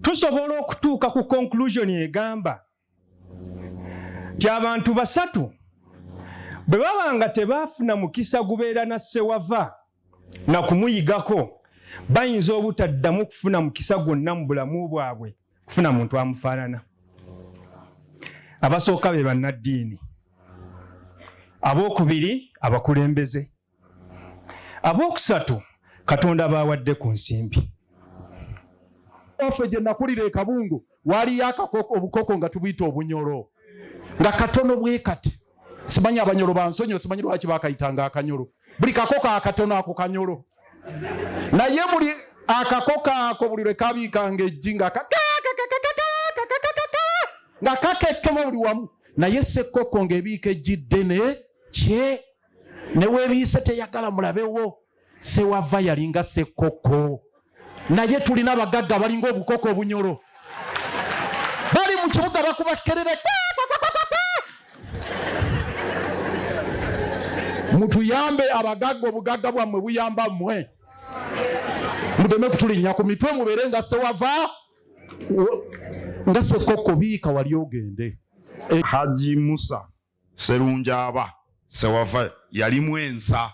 tusobola okutuuka ku conclusion egamba nti abantu basatu bwe baba nga tebaafuna mukisa gubeera na Ssewava na kumuyigako, bayinza obutaddamu kufuna mukisa gwonna mu bulamu bwabwe kufuna muntu amufaanana. Abasooka be bannaddiini, abookubiri abakulembeze, abookusatu Katonda baawadde ku nsimbi. Ofe gye nakulira e Kabungu waliyo akakoko, obukoko nga tubuyita obunyolo nga katono bwe kati. Simanyi abanyolo bansonyiwe, simanyi lwaki bakayitanga akanyolo. Buli kakoko akatono ako kanyolo. Naye buli akakoko ako buli lwe kabiikanga ejji nga nga kakekkema buli wamu. Naye ssekkoko ng'ebiika ejji ddene kye ne weebiise teyagala mulabewo. Ssewava yalinga ssekkoko. Naye tulina abagagga balinga obukoko obunyolo. Bali mu kibuga bakuba kkerere. Mutuyambe abagagga, obugagga bwammwe buyamba mmwe. Mudeme kutulinnya ku mitwe mubeere nga Ssewava nga ssekkoko biika wali ogende. Hajj Musa Ssewava yalimu ensa.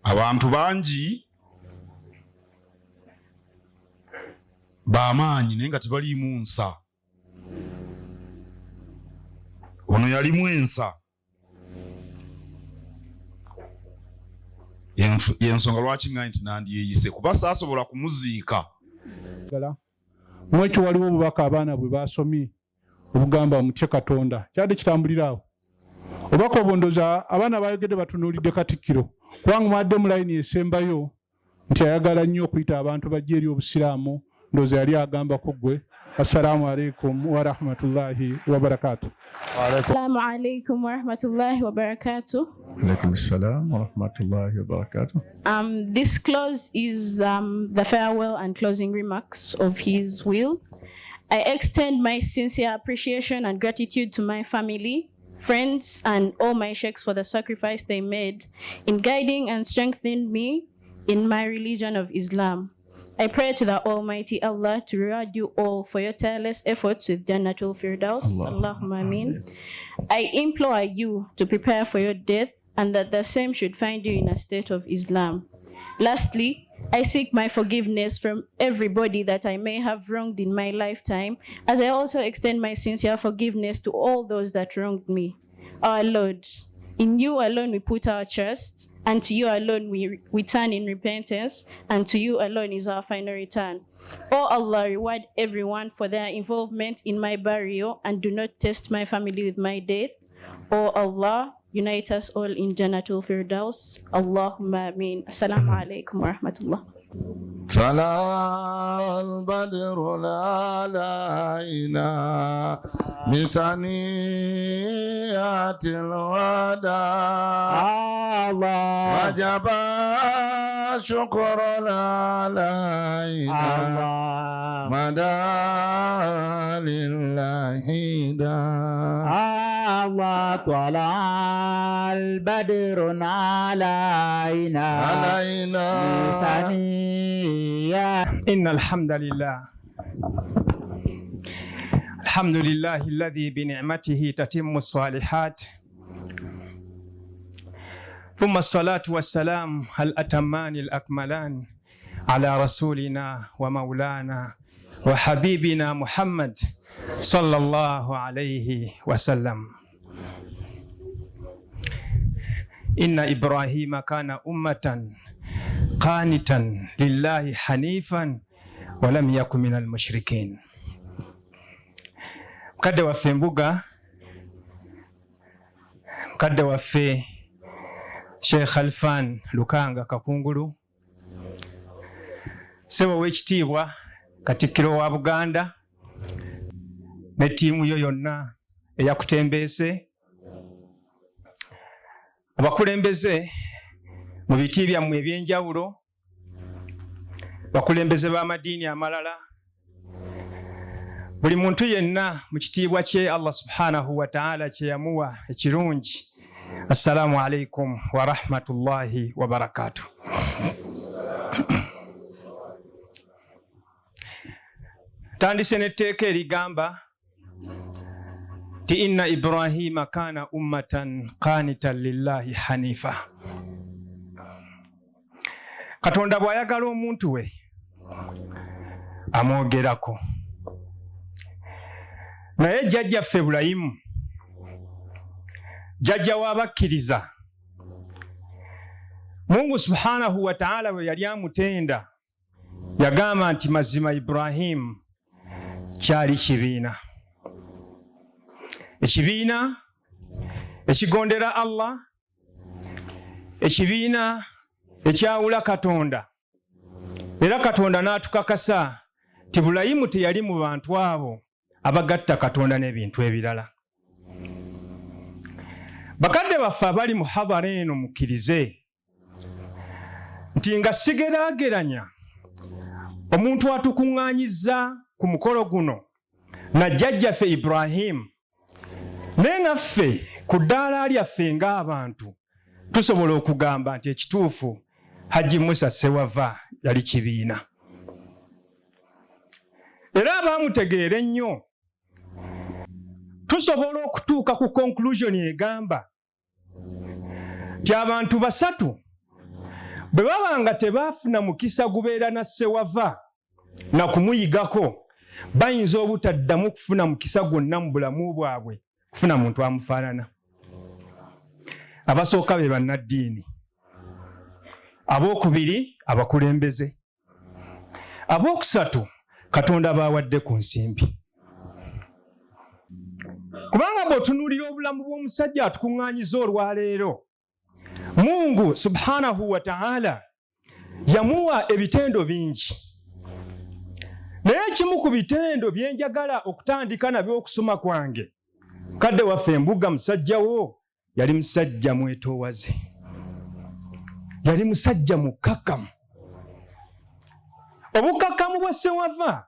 Abantu bangi bamaanyi naye nga tebaliimu nsa. Ono yalimu ensa. Yensonga lwaki nga nti nandyeyise kuba saasobola kumuziika. Mwekyo waliwo obubaka abaana bwe basomye obugamba mutye Katonda. Kyadde kitambulira awo. Obubaka obondoza abaana bayogedde batunuulidde Katikkiro. Kubanga mwadde mu layini esembayo nti ayagala nnyo okuyita abantu bajja eri obusiraamu. Ndowooza yali agambako ggwe. Assalamu alaikum wa rahmatullahi wa barakatuh. Assalamu alaikum wa rahmatullahi wa barakatuh. Alaikum assalam wa rahmatullahi wa barakatuh. This clause is the farewell and closing remarks of his will. I extend my sincere appreciation and gratitude to my family, friends, and all my sheikhs for the sacrifice they made in guiding and strengthening me in my religion of Islam. I pray to the Almighty Allah to reward you all for your tireless efforts with Jannatul Firdaus. Allahumma ameen. I implore you to prepare for your death and that the same should find you in a state of Islam. Lastly, I seek my forgiveness from everybody that I may have wronged in my lifetime, as I also extend my sincere forgiveness to all those that wronged me. Our Lord, in you alone we put our trust, and to you alone we turn in repentance, and to you alone is our final return. Oh Allah, reward everyone for their involvement in my burial, and do not test my family with my death. Oh Allah, unite us all in Jannatul Firdaus. Allahumma ameen. Assalamu alaikum wa rahmatullah. طلع البدر علينا بثنيات الوداع وجب شكر علينا مدى لله الله طلع البدر علينا إن الحمد لله الحمد لله الذي بنعمته تتم الصالحات ثم الصلاة والسلام الأتمان الأكملان على رسولنا ومولانا وحبيبنا محمد صلى الله عليه وسلم. إن إبراهيم كان أمة قانتا لله حنيفا ولم يكن من المشركين. Mkadde waffe Mbuga, mkadde waffe Sheikh Khalfan Lukanga Kakungulu, Ssebo w'ekitiibwa Katikkiro wa Buganda ne ttiimu yo yonna eyakutembeese, abakulembeze mu biti byammwe ebyenjawulo, bakulembeze b'amadiini amalala, buli muntu yenna mu kitiibwa kye Allah subhanahu wa ta'ala kye yamuwa ekirungi Assalamu alaikum wa rahmatullahi wa barakatuh. Tandise n'etteeka erigamba ti inna Ibrahima kana ummatan qanitan lillahi hanifa. Katonda bw'ayagala omuntu we amwogerako. Naye jjajjaffe Ibulayimu, jjajja w'abakkiriza, Mungu subhanahu wa ta'ala bwe yali amutenda yagamba nti mazima Ibrahimu kyali kibiina. Ekibiina ekigondera Allah, ekibiina ekyawula Katonda. Era Katonda n'atukakasa ti Ibulayimu teyali mu bantu abo abagatta Katonda n'ebintu ebirala. Bakadde baffe abali mu hadhara eno mukkirize nti nga sigeraageranya omuntu atukuŋŋaanyizza ku mukolo guno na jjajjaffe Ibrahimu, naye naffe ku ddaala lyaffe ng'abantu tusobola okugamba nti ekituufu Hajji Musa Ssewava yali kibiina. Era abaamutegeera ennyo tusobola okutuuka ku conclusion egamba nti abantu basatu bwe baba nga tebaafuna mukisa gubeera na Ssewava na kumuyigako, bayinza obutaddamu kufuna mukisa gwonna mu bulamu bwabwe kufuna muntu amufaanana. Abasooka be bannaddiini, abookubiri abakulembeze, abookusatu Katonda baawadde ku nsimbi. Kubanga bw'otunuulira obulamu bw'omusajja atukuŋŋaanyiza olwaleero, Mungu subhanahu wa ta'ala yamuwa ebitendo bingi. Naye ekimu ku bitendo bye njagala okutandika nabyo okusoma kwange, kadde waffe embuga musajja wo yali musajja mwetoowaze, yali musajja mukkakkamu. Obukkakkamu bwa Ssewava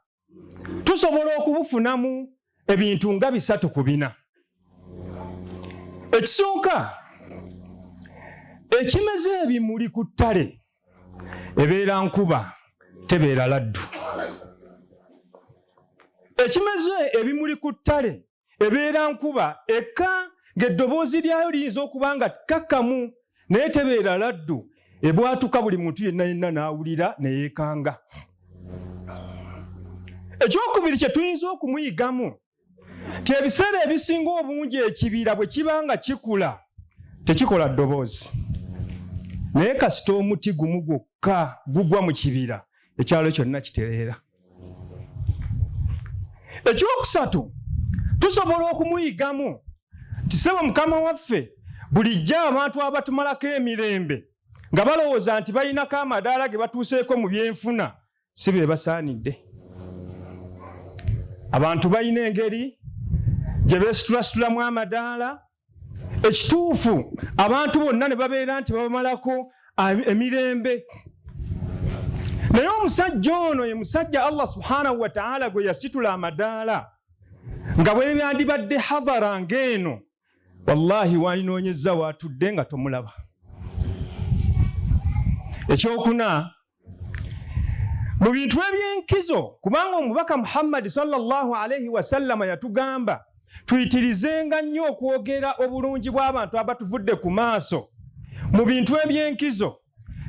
tusobola okubufunamu ebintu nga 3 ku 4. Ekisooka, ekimeze ebimuli ku ttale ebeera nkuba tebeera laddu. Ekimeze ebimuli ku ttale ebeera nkuba ekka ng'eddoboozi lyayo liyinza okuba nga kkakkamu naye tebeera laddu, ebwatuka buli muntu yenna yenna n'awulira ne yeekanga. Ekyokubiri kye tuyinza okumuyigamu ti ebiseera ebisinga obungi ekibira bwe kiba nga kikula tekikola ddoboozi, naye kasita omuti gumu gwokka gugwa mu kibira ekyalo kyonna kitereera. Ekyokusatu, tusobola okumuyigamu ti ssebo Mukama waffe bulijjo abantu abatumalako emirembe nga balowooza nti balinako amadaala ge batuuseeko mu byenfuna si be basaanidde. Abantu balina engeri gye beesitulasitulamu amadaala, ekituufu abantu bonna ne babeera nti babamalako emirembe. Naye omusajja ono ye musajja Allah subhanahu wa ta'ala gwe yasitula amadaala nga bwe byandibadde hadhara ng'eno, wallahi walinoonyezza waatudde nga tomulaba. Ekyokuna, mu bintu ebyenkizo, kubanga omubaka Muhammad sallallahu alayhi wa sallama yatugamba tuyitirizenga nnyo okwogera obulungi bw'abantu abatuvudde ku maaso. Mu bintu ebyenkizo,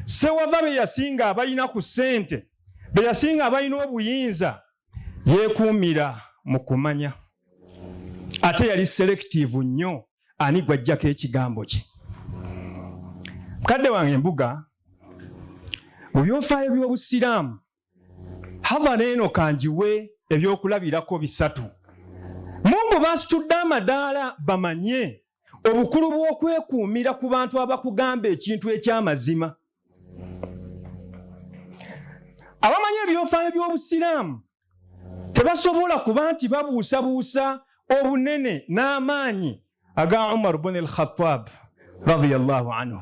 Ssewava be yasinga abalina ku ssente, be yasinga abalina obuyinza, yeekuumira mu kumanya. Ate yali selective nnyo ani gwajjako ekigambo kye. Mukadde wange embuga, mu byofaayo by'Obusiraamu, hadhara eno kanjiwe ebyokulabirako 3. Mungu basitudde amadaala bamanye obukulu bw'okwekuumira ku bantu abakugamba ekintu eky'amazima. Abamanyi ebyofaayo by'Obusiraamu tebasobola kuba nti babuusabuusa obunene n'amaanyi aga Umar ibn al-Khattab radiyallahu anhu.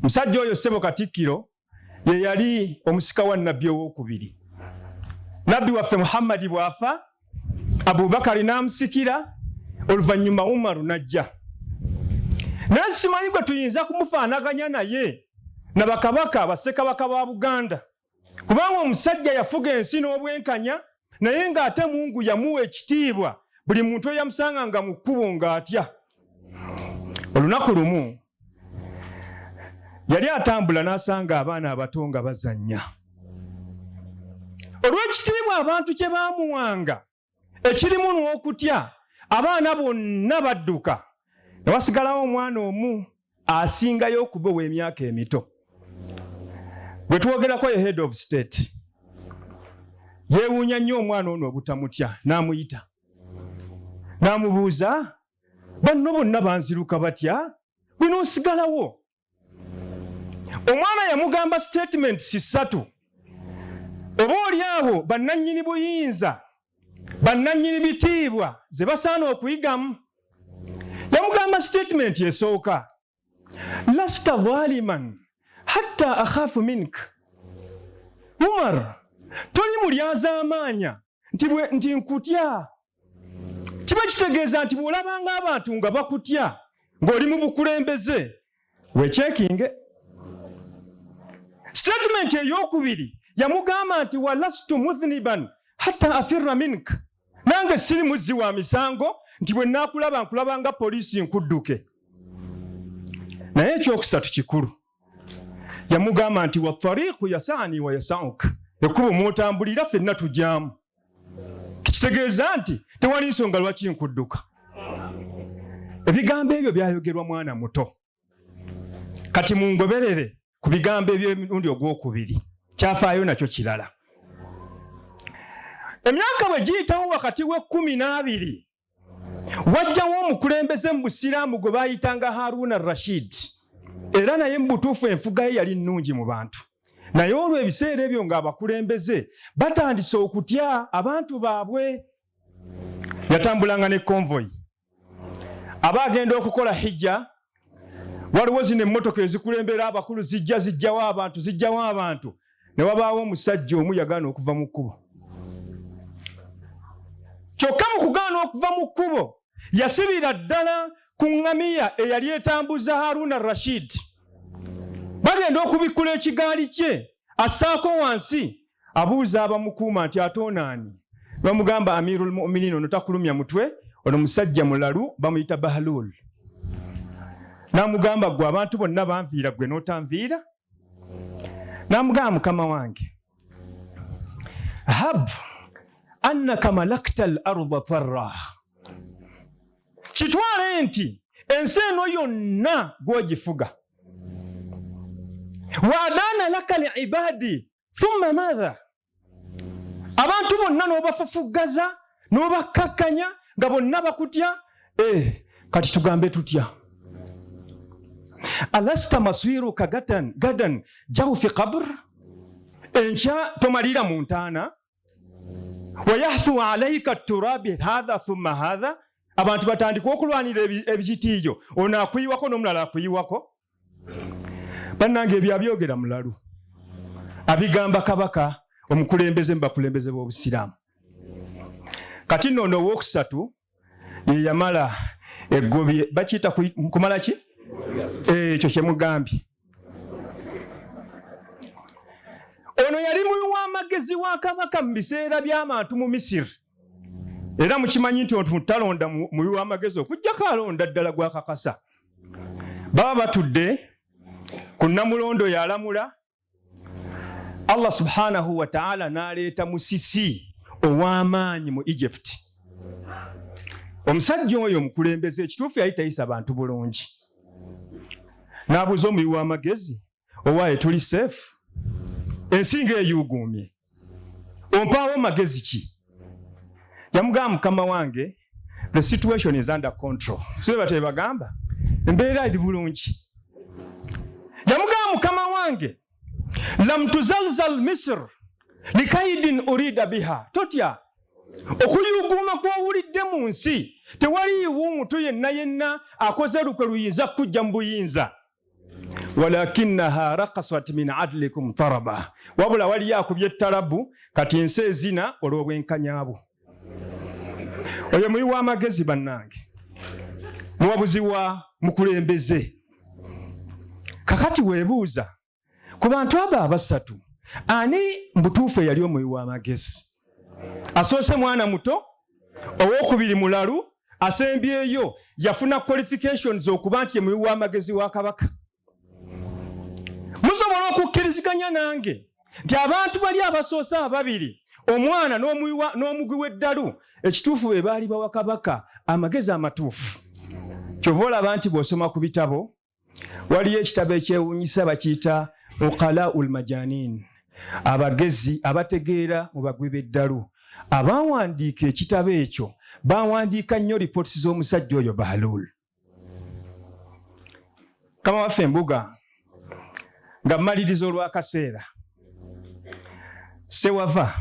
Musajja oyo ssebo Katikkiro ye yali omusika wa nabbi owokubiri. Nabbi waffe Muhammadi bw'afa, Abubakari n'amusikira, oluvannyuma Umaru n'ajja. naye simanyi gwe tuyinza kumufaanaganya naye na bakabaka bassekabaka ba Buganda, kubanga omusajja yafuga ensi n'obwenkanya naye ng'ate Mungu yamuwa ekitiibwa, buli muntu eyamusanga nga mu kkubo ng'atya. Olunaku lumu yali atambula n'asanga abaana abato nga bazannya. Olw'ekitiibwa abantu kye baamuwanga ekirimu n'okutya, abaana bonna badduka, ne wasigalawo omwana omu asingayo okuba ow'emyaka emito. Gwe twogerako ye head of state. Yeewuunya nnyo omwana ono obutamutya, n'amuyita n'amubuuza, banno bonna banziruka batya, gwe n'osigalawo? Omwana yamugamba statements 3. Oba oli awo bannannyini buyinza, bannannyini bitiibwa ze basaana okuyigamu. Yamugamba statement esooka, lasta zaliman hatta akhafu mink. Umar, toli mulyazaamaanya nti nkutya. Kiba kitegeeza nti bw'olabanga abantu nga bakutya ng'oli mu bukulembeze, weekyekinge. Statement ey'okubiri yamugamba nti walastu mudhniban hatta afirra mink. Nange siri muzzi wa misango nti bwe naakulaba nkulabanga poliisi nkudduke. Naye ekyokusatu kikulu, yamugamba nti wattariiqu yasaani wa yasauka. Ekkubo mw'otambulira ffenna tujyamu. Kitegeeza nti tewali nsonga lwaki nkudduka. Ebigambo ebyo byayogerwa mwana muto. Kati mungoberere ku bigambo eby'emirundi ogwokubiri, kyafaayo nakyo kirala. Emyaka bwe giyitawo wakati we12, wajjawo omukulembeze mu Busiraamu gwe baayitanga Haruna Rashid, era naye mu butuufu enfuga ye yali nnungi mu bantu. Naye olwo ebiseera ebyo ng'abakulembeze batandise okutya abantu baabwe. Yatambulanga ne konvoyi, aba agenda okukola hijja, waliwo zino emmotoka ezikulembera abakulu zijjawo abantu, ne wabaawo omusajja omu yagaana okuva mu kkubo. Kyokka mu kugaana okuva mu kkubo yasibira ddala ku ŋŋamiya eyali etambuza Haruna Rashid. Bagenda okubikkula ekigaali kye, assaako wansi, abuuza abamukuuma nti ate onaani? Bamugamba Amirul Mu'minin, ono takulumya mutwe, ono musajja mulalu bamuyita Bahlul. N'amugamba gwe abantu bonna banviira gwe n'otanviira? N'amugamba mukama wange, hab annaka malakta al-ardha tarra. Kitwale nti ensi eno yonna gw'ogifuga. Waadana laka liibadi thumma madha. Abantu bonna n'obafufuggaza n'obakkakkanya nga bonna bakutya. Kati tugambe tutya? Alasta maswiruka gadan jawfi qabr. Enkya tomalira mu ntaana. Wayahthu alayka turabi hadha thumma hadha. Abantu batandika okulwanira ebikitiiyo, ono akuyiwako n'omulala akuyiwako. Bannange ebyo abyogera mulalu, abigamba kabaka omukulembeze mu bakulembeze b'Obusiraamu. Kati nno ono owookusatu ye yamala eggobye, bakiyita kumala ki? Ekyo kye mugambye. Ono yali muwi w'amagezi wa kabaka mu biseera by'abantu mu Misiri. Era mukimanyi nti omuntu talonda muwi w'amagezi okuggyako alonda ddala gwakakasa. Baba batudde ku Namulondo yalamula, Allah subhanahu wa ta'ala n'aleeta musisi ow'amaanyi mu Egypt. Omusajja oyo omukulembeze ekituufu yali tayisa bantu bulungi. N'abuuza omuwi w'amagezi, owaaye tuli seefu? Ensi ng'eyuuguumye, ompaawo magezi ki? Yamugamba mukama wange, the situation is under control. Sibe batebagamba embeera eri bulungi. Yamugamba mukama wange, lam tuzalzal Misr likaidin urida biha. Totya okuyuuguuma kw'owulidde mu nsi, tewaliiwo omuntu yenna akoze lukwe luyinza kujja mu buyinza. Walakinaha raqasat min adlikum taraba. Wabula wali akubye ettalabu kati ensi ezina olw'obwenkanyabo. Oyo muwi w'amagezi bannange. muwabuzi wa mukulembeze. Kakati weebuuza ku bantu abo abasatu ani mbutuufu eyali omuwi w'amagezi? Asoose mwana muto, owokubiri mulalu, asembyeyo yafuna qualifications okuba nti ye muwi w'amagezi wa Kabaka. Musobola okukkiriziganya nange nti abantu bali abasoose ababiri, omwana n'omugwi w'eddalu, ekituufu be baali bawa Kabaka amagezi amatuufu. Kyova olaba nti bw'osoma ku bitabo waliyo ekitabo ekyewuunyisa bakiyita Uqalaa'ul Majanin, abagezi abategeera mu bagwi b'eddalu. Abawandiika ekitabo ekyo bawandiika nnyo ripooti z'omusajja oyo Bahlul. Kama waffe embuga nga mmaliriza olw'akaseera, Ssewava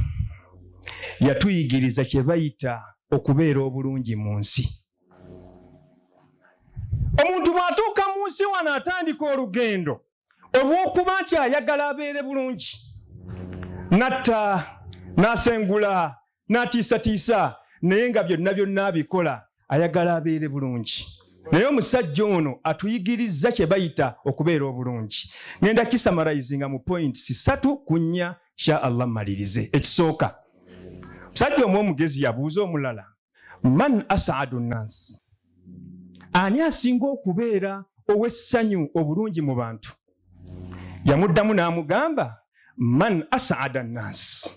yatuyigiriza kye bayita okubeera obulungi mu nsi. Omuntu bw'atuuka mu nsi wano atandika olugendo olw'okuba nti ayagala abeere bulungi, natta, n'asengula, n'atiisatiisa, naye nga byonna abikola ayagala abeere bulungi. Naye omusajja ono atuyigiriza kye bayita okubeera obulungi. Ngenda kisamarayizinga mu points 3 ku 4 sha Allah malirize. Ekisooka, omusajja omugezi yabuuza omulala, man as'adu nnas, ani asinga okubeera ow'essanyu obulungi mu bantu? Yamuddamu n'amugamba, man as'ada nnas,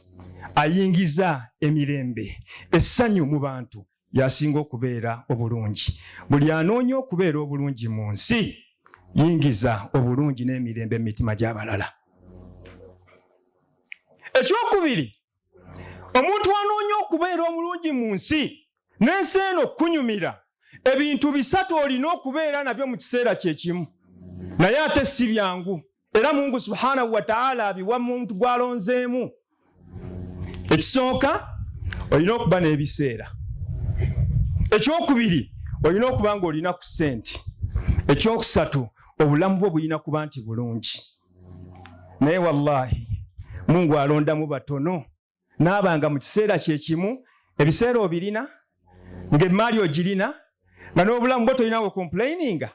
ayingiza emirembe, essanyu mu bantu yasinga okubeera obulungi. Buli anoonya okubeera obulungi mu nsi yingiza obulungi n'emirembe mu mitima gy'abalala. Ekyokubiri, omuntu anoonya okubeera omulungi mu nsi n'ensi eno kunyumira, ebintu bisatu olina okubeera nabyo mu kiseera kyekimu, naye ate si byangu, era Mungu subhanahu wa ta'ala abiwa muntu gw'alonzeemu. Ekisooka, olina okuba n'ebiseera. Ekyokubiri, olina okuba nga olina ku ssente. Ekyokusatu, obulamu bwo bulina kuba nti bulungi. Naye wallahi Mungu alondamu batono n'abanga mu kiseera kyekimu, ebiseera obirina, ng'emmaali ogirina, nga n'obulamu bwo tolinawo complaininga.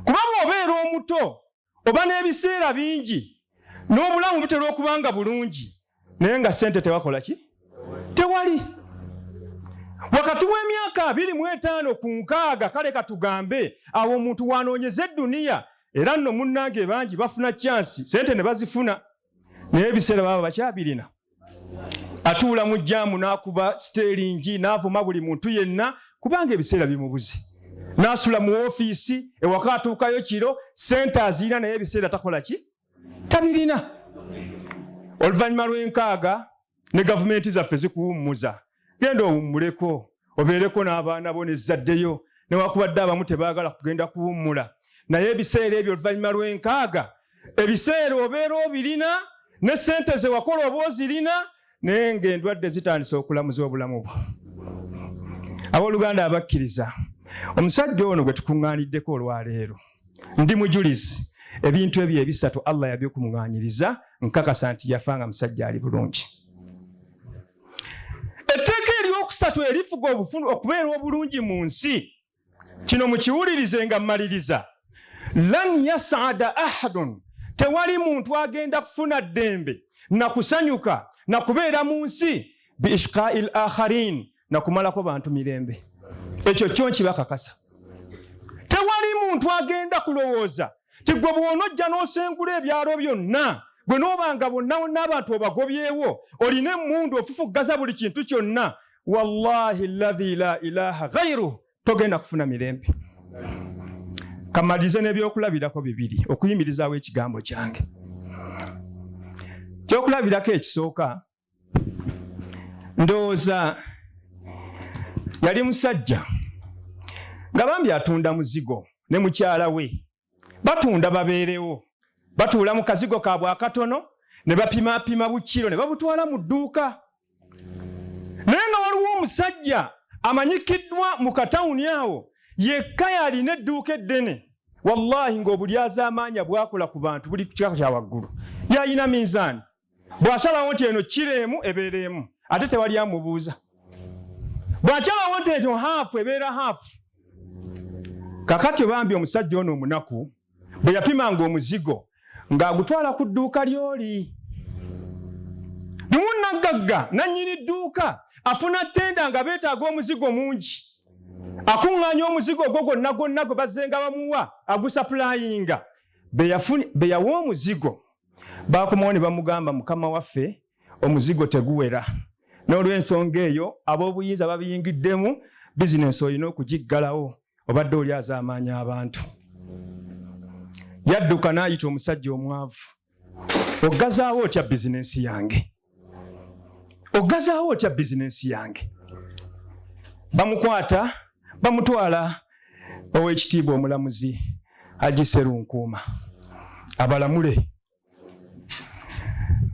Kuba bw'obeera omuto oba n'ebiseera bingi n'obulamu butera okuba nga bulungi, naye nga ssente tewakola ki? Tewali. Wakati w'emyaka 25 ku 6, kale katugambe awo omuntu wanoonyeza edduniya, era nno munnange bangi bafuna chansi, ssente ne bazifuna, naye ebiseera baba bakyabirina. Atuula mu jjaamu n'akuba steeringi n'avuma buli muntu yenna kubanga ebiseera bimubuze. N'asula mu ofiisi, ewaka atuukayo kiro, ssente azirina naye ebiseera takola ki? Tabirina. Oluvannyuma lw'enkaaga ne gavumenti zaffe zikuwummuza, genda owummuleko, obeereko n'abaana bo n'ezzaddeyo, newakubadde abamu tebaagala kugenda kuwummula. Naye ebiseera ebyo oluvannyuma lw'enkaaga, ebiseera obeera obirina ne ssente ze wakola oba ozirina, naye ng'endwadde zitandise okulamuza obulamu bwo. Abooluganda abakkiriza, omusajja ono gwe tukuŋŋaaniddeko olwaleero, ndi mujulizi, ebintu ebyo ebisatu Allah yabikumuŋŋaanyiriza, nkakasa nti yafanga musajja ali bulungi. Etteeka eryokusatu erifuga okubeera obulungi mu nsi, kino mukiwulirize nga mmaliriza, lan yas'ada ahadun, tewali muntu agenda kufuna ddembe na kusanyuka na kubeera mu nsi bi ishqa'il akharin, na kumalako bantu mirembe. Ekyo kyo nkibakakasa. Tewali muntu agenda kulowooza ti gwe bw'onojja n'osengula ebyalo byonna, gwe n'obanga bonna n'abantu obagobyewo, olina emmundu ofufuggaza buli kintu kyonna, wallahi alladhi la ilaha ghayru, togenda kufuna mirembe. Kamalirize n'ebyokulabirako bibiri okuyimirizaawo ekigambo kyange. Ekyokulabirako ekisooka, ndowooza yali musajja nga bambi atunda muzigo ne mukyala we, batunda babeerewo, batuula mu kazigo kaabwe akatono, ne bapimaapima bukiro ne babutwala mu dduuka. Naye nga waliwo omusajja amanyikiddwa mu katawuni awo, yekka yalina edduuka eddene, wallahi ng'obulyaza amaanya bwakola ku bantu buli kika kya waggulu, yalina minzaani, bw'asalawo nti eno kireemu ebeereemu, ate tewali amubuuza. Bw'akyalawo nti eno haafu ebeera haafu, Kakati bambi omusajja ono omunaku bwe yapimanga omuzigo ng'agutwala ku dduuka ly'oli. Nimunnagagga nannyini dduuka afuna ttenda nga beetaaga omuzigo mungi. Akuŋŋaanya omuzigo ogwo gwonna gwe bazzenga bamuwa agusapulayinga. Be yawa omuzigo baakomawo ne bamugamba mukama waffe omuzigo teguwera. N'olw'ensonga eyo ab'obuyinza babiyingiddemu bizinensi olina okugiggalawo obadde oli azaamaanya abantu. Yadduka n'ayita omusajja omwavu. Ogazaawo otya bizinensi yange? Ogazaawo otya bizinensi yange? Bamukwata bamutwala ow'ekitiibwa omulamuzi Hajji Sserunkuuma abalamule.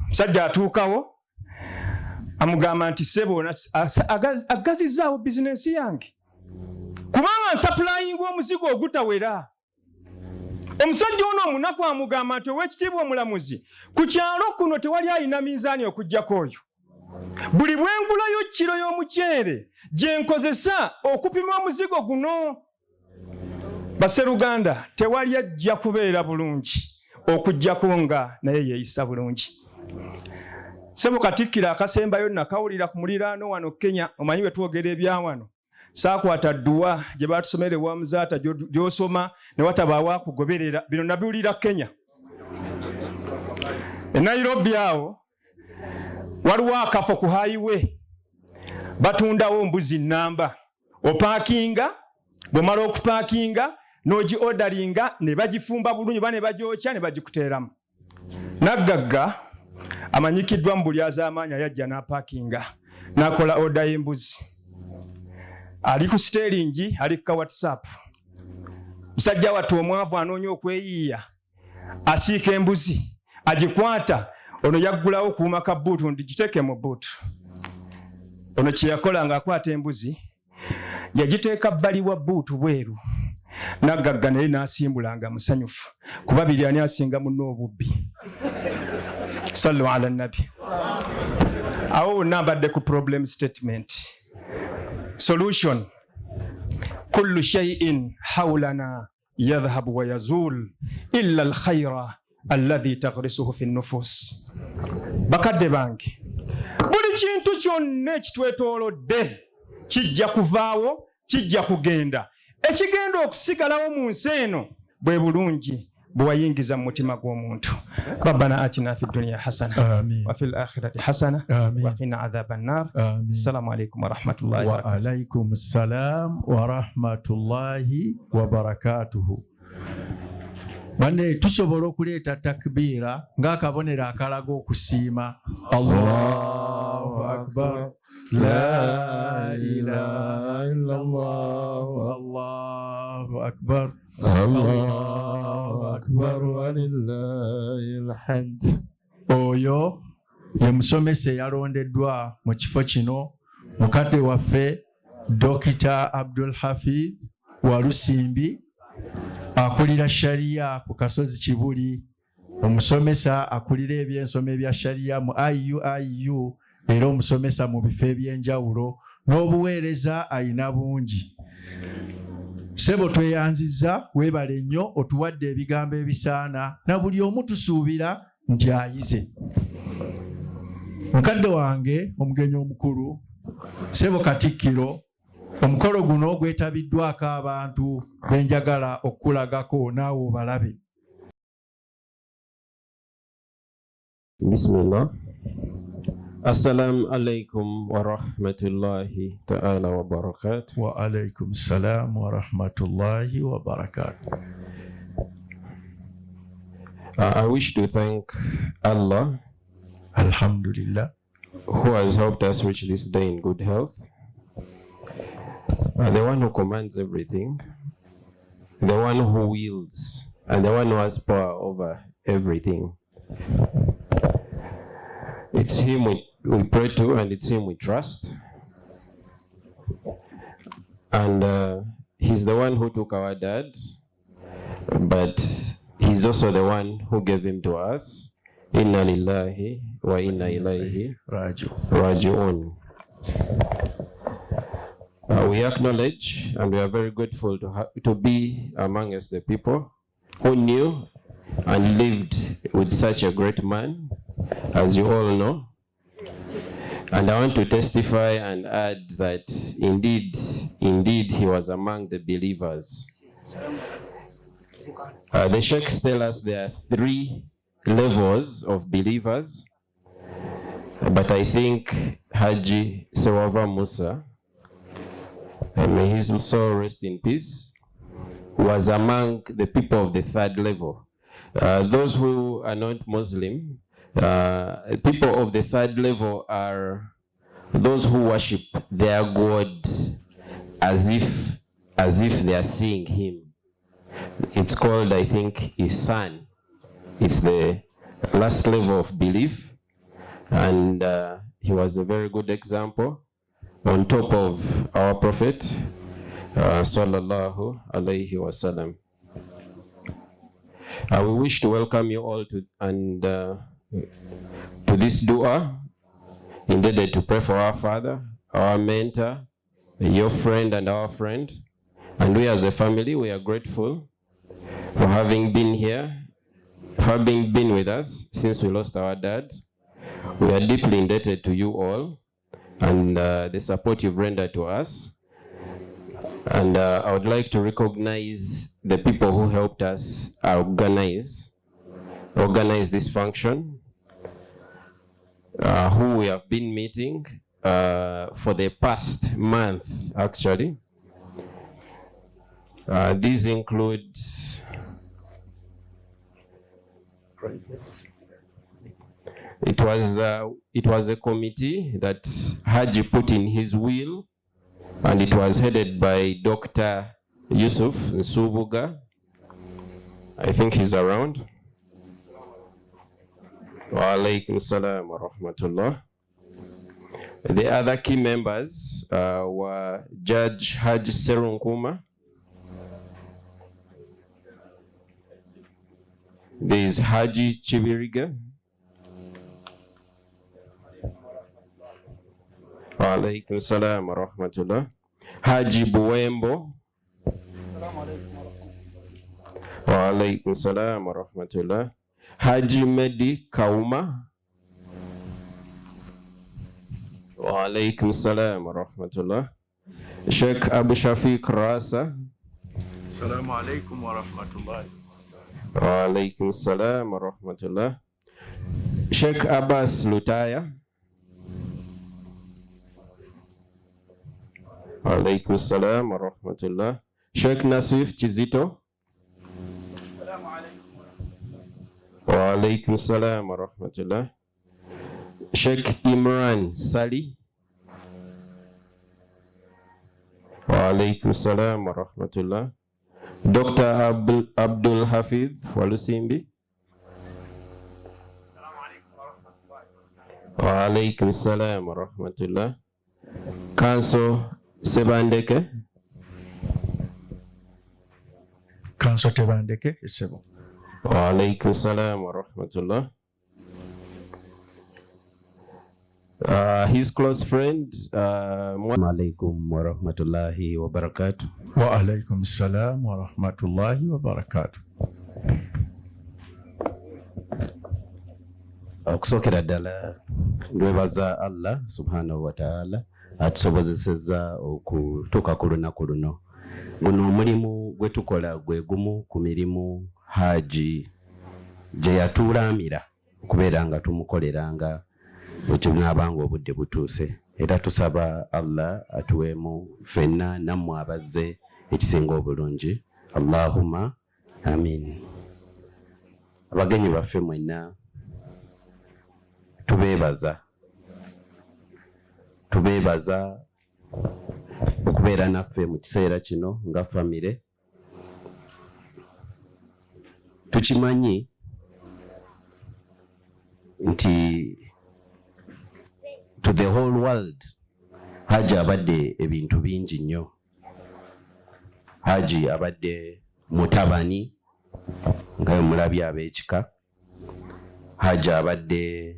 Musajja atuukawo amugamba nti ssebo agazizaawo bizinensi yange kubanga nsapulayinga omuzigo ogutawera. Omusajja ono omunaku amugamba nti ow'ekitiibwa omulamuzi ku kyalo kuno tewali alina minzaani okuggyako oyo. Buli bwe ngulayo kiro y'omuceere gye nkozesa okupima omuzigo guno. Basseruganda tewali ajja kubeera bulungi okuggyako nga naye yeeyisa bulungi. Ssebo Katikkiro akasembayo nakawulira ku muliraano wano Kenya. Omanyi bwe twogera ebya wano saakwata dduwa gye baatusomera ewa muzaata gy'osoma ne watabaawo akugoberera. Bino nabiwulira Kenya. E Nairobi awo waliwo akafo ku highway batundawo mbuzi nnamba. Opaakinga, bw'omala okupaakinga n'ogi ordaringa ne bagifumba bulungi ba ne bagyokya ne bagikuteeramu. Naggagga amanyikiddwa mu buli azaamaanya yajja n'apaakinga n'akola oda y'embuzi. Ali ku steeringi, ali ku WhatsApp. Musajja wattu omwavu anoonya okweyiiya asiika embuzi agikwata. Ono yaggulawo kuuma ka bbuutu ndigiteeke mu bbuutu. Ono kye yakola ng'akwata embuzi yagiteeka bbali wa bbuutu bweru. Naggagga naye n'asimbulanga musanyufu kuba biri ani asinga munno obubbi. Sallu ala nabi. Awo bonna mbadde ku problem statement. Solution. Kullu shay'in hawlana yadhhabu wa yazul illa al-khayra alladhi taghrisuhu fi an-nufus. Bakadde bange, buli kintu kyonna ekitwetoolodde kijja kuvaawo, kijja kugenda. Ekigenda okusigalawo mu nsi eno bwe bulungi bwe wayingiza mu mutima gw'omuntu. Rabbana atina fid dunya hasana wa fil akhirati hasana wa qina adhaban nar. Assalamu alaykum wa rahmatullahi wa barakatuh. Wa alaykum assalam wa rahmatullahi wa barakatuhu. Bane tusobola okuleeta takbiira ng'akabonero akalaga okusiima. Allahu akbar, la ilaha illallah, Allahu akbar, Allahu akbar walillahil hamd. Oyo ye musomesa eyalondeddwa mu kifo kino, mukadde waffe Dr. Abdul Hafidh Walusimbi, akulira sharia ku Kasozi Kibuli, omusomesa akulira ebyensoma ebya sharia mu IUIU, era omusomesa mu bifo eby'enjawulo n'obuweereza ayina bungi. Ssebo tweyanzizza, weebale nnyo, otuwadde ebigambo ebisaana na buli omu tusuubira nti ayize. Mukadde wange omugenyi omukulu Ssebo Katikkiro, omukolo guno gwetabiddwako abantu benjagala okulagako naawe obalabe. Bismillah. Assalamu alaikum wa rahmatullahi ta'ala wa barakatuh. Wa alaikum salam wa rahmatullahi wa barakatuh. I wish to thank Allah, Alhamdulillah, who has helped us reach this day in good health. The one who commands everything, the one who wills, and the one who has power over everything. It's him we pray to, and it's him we trust. And he's the one who took our dad, but he's also the one who gave him to us. Inna lillahi wa inna ilayhi raji'un. We acknowledge and we are very grateful to be amongst the people who knew and lived with such a great man, as you all know. And I want to testify and add that indeed he was among the believers. The sheikhs tell us there are 3 levels of believers, but I think Hajj Ssewava Musa, may his soul rest in peace, was among the people of the 3rd level. Those who are not Muslim, people of the 3rd level are those who worship their God as if they are seeing him. It's called, I think, Ihsan. It's the last level of belief, and he was a very good example on top of our Prophet sallallahu alaihi wasallam. We wish to welcome you all to this dua, intended to pray for our father, our mentor, your friend and our friend. And we as a family, we are grateful for having been here, for having been with us since we lost our dad. We are deeply indebted to you all and the support you've rendered to us. And I would like to recognize the people who helped us organize this function, who we have been meeting for the past month, actually. These include it was a committee that Haji put in his will, and it was headed by Dr. Yusuf Nsubuga. I think he's around. Wa alaikum salam wa rahmatullah. The other key members were Judge Hajj Serunkuma. There is Haji Chibiriga. Wa alaikum salam wa rahmatullah. Haji Buwembo. Wa alaikum salam wa rahmatullah. Haji Medi Kauma. Wa alaikum salam wa rahmatullah. Sheikh Abu Shafiq Rasa. Assalamu alaikum wa rahmatullah. Wa alaikum salam wa rahmatullah. Sheikh Abbas Lutaya. Wa alaikum salam wa rahmatullah. Sheikh Nasif Chizito. Wa alaikum salam wa rahmatullah. Sheikh Imran Sali. Wa alaikum salam wa rahmatullah. Dr. Abdul Hafidh Walusimbi. Wa alaikum salam wa rahmatullah. Kanso Sebandeke. Kanso Tebandeke Sebo. Wa alaikum salam wa rahmatullah. His close friend, alaikum wa rahmatullahi wa barakatuh. Wa alaikum salam wa rahmatullahi wa barakatuh. Okusookera ddala ndwebaza Allah subhanahu wa ta'ala atusobozesezza okutuuka ku lunaku luno. Guno omulimu gwe tukola gwe gumu ku mirimu Haji gye yatuulamira okubeera nga tumukoleranga bwe tunaabanga obudde butuuse. Era tusaba Allah atuweemu ffenna nammwe abazze ekisinga obulungi. Allahumma amin. Abagenyi baffe mwenna tubeebaza okubeera naffe mu kiseera kino nga famire. Tukimanyi nti to the whole world Haji abadde ebintu bingi nnyo. Haji abadde mutabani nga mulabi ab'ekika. Haji abadde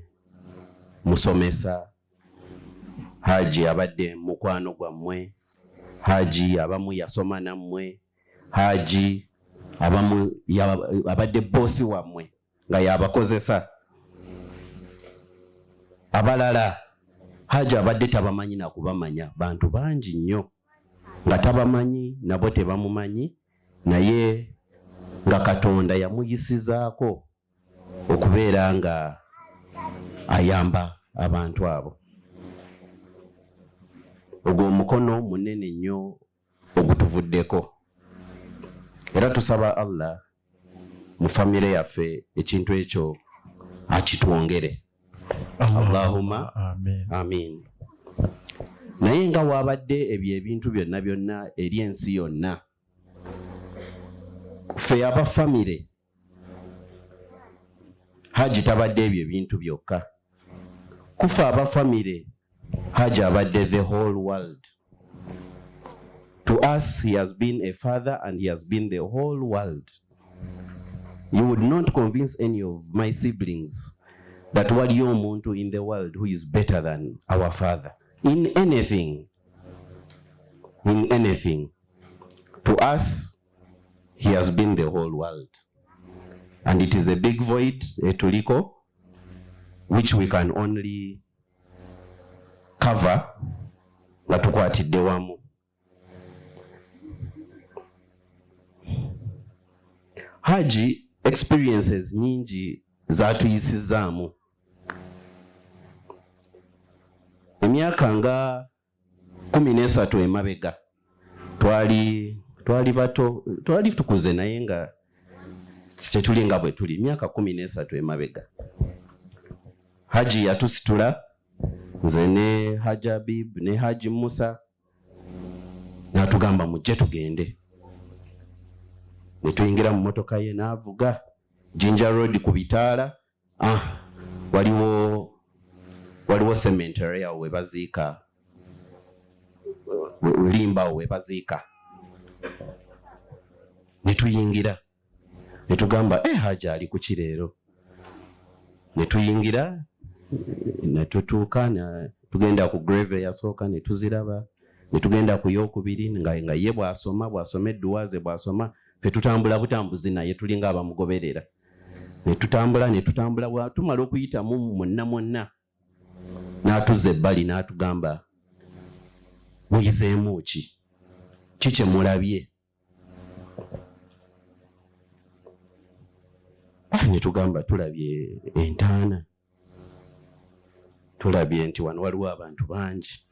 musomesa. Haji abadde mukwano gwammwe. Haji abamu yasoma nammwe, Haji abamu abadde bosi wammwe nga yabakozesa, abalala Haji abadde tabamanyi na kubamanya. Bantu bangi nnyo nga tabamanyi nabo tebamumanyi, naye nga Katonda yamuyisizaako okubeera nga ayamba abantu abo. Ogwo omukono munene nnyo ogutuvuddeko, era tusaba Allah mu famire yaffe ekintu ekyo akitwongere. Allahumma amin. Naye nga wabadde ebyo ebintu byonna byonna eri ensi yonna, ffe abafamire Haji tabadde ebyo ebintu byokka. Kufa abafamire Haji abadde the whole world. To us he has been a father and he has been the whole world. You would not convince any of my siblings that waliyo omuntu in the world who is better than our father in anything. In anything. To us he has been the whole world. And it is a big void, etuliko, which we can only cover nga tukwatidde wamu. Haji experiences nyingi zatuyisizaamu. Emyaka nga 13 emabega twali bato, twali tukuze naye nga tetuli nga bwe tuli. Myaka 13 emabega Haji yatusitula, nze ne Haji Habib ne Haji Musa, n'atugamba mujje tugende. Ne tuyingira mu motoka ye n'avuga Jinja Road ku bitaala. Waliwo cemetery awo we baziika, limba awo we baziika. Ne tuyingira, ne tugamba Haji ali ku kireero. Ne tuyingira, ne tutuuka, tugenda ku grave yasooka ne tuziraba, ne tugenda ku yokubiri nga ye bw'asoma edduwaze bw'asoma, fe tutambula butambuzi naye tulinga abamugoberera. Ne tutambula bwatumala okuyitamu mwonna n'atuzza ebbali n'atugamba muyizeemu ki kye mulabye? Ne tugamba tulabye entaana, tulabye nti wano waliwo abantu bangi,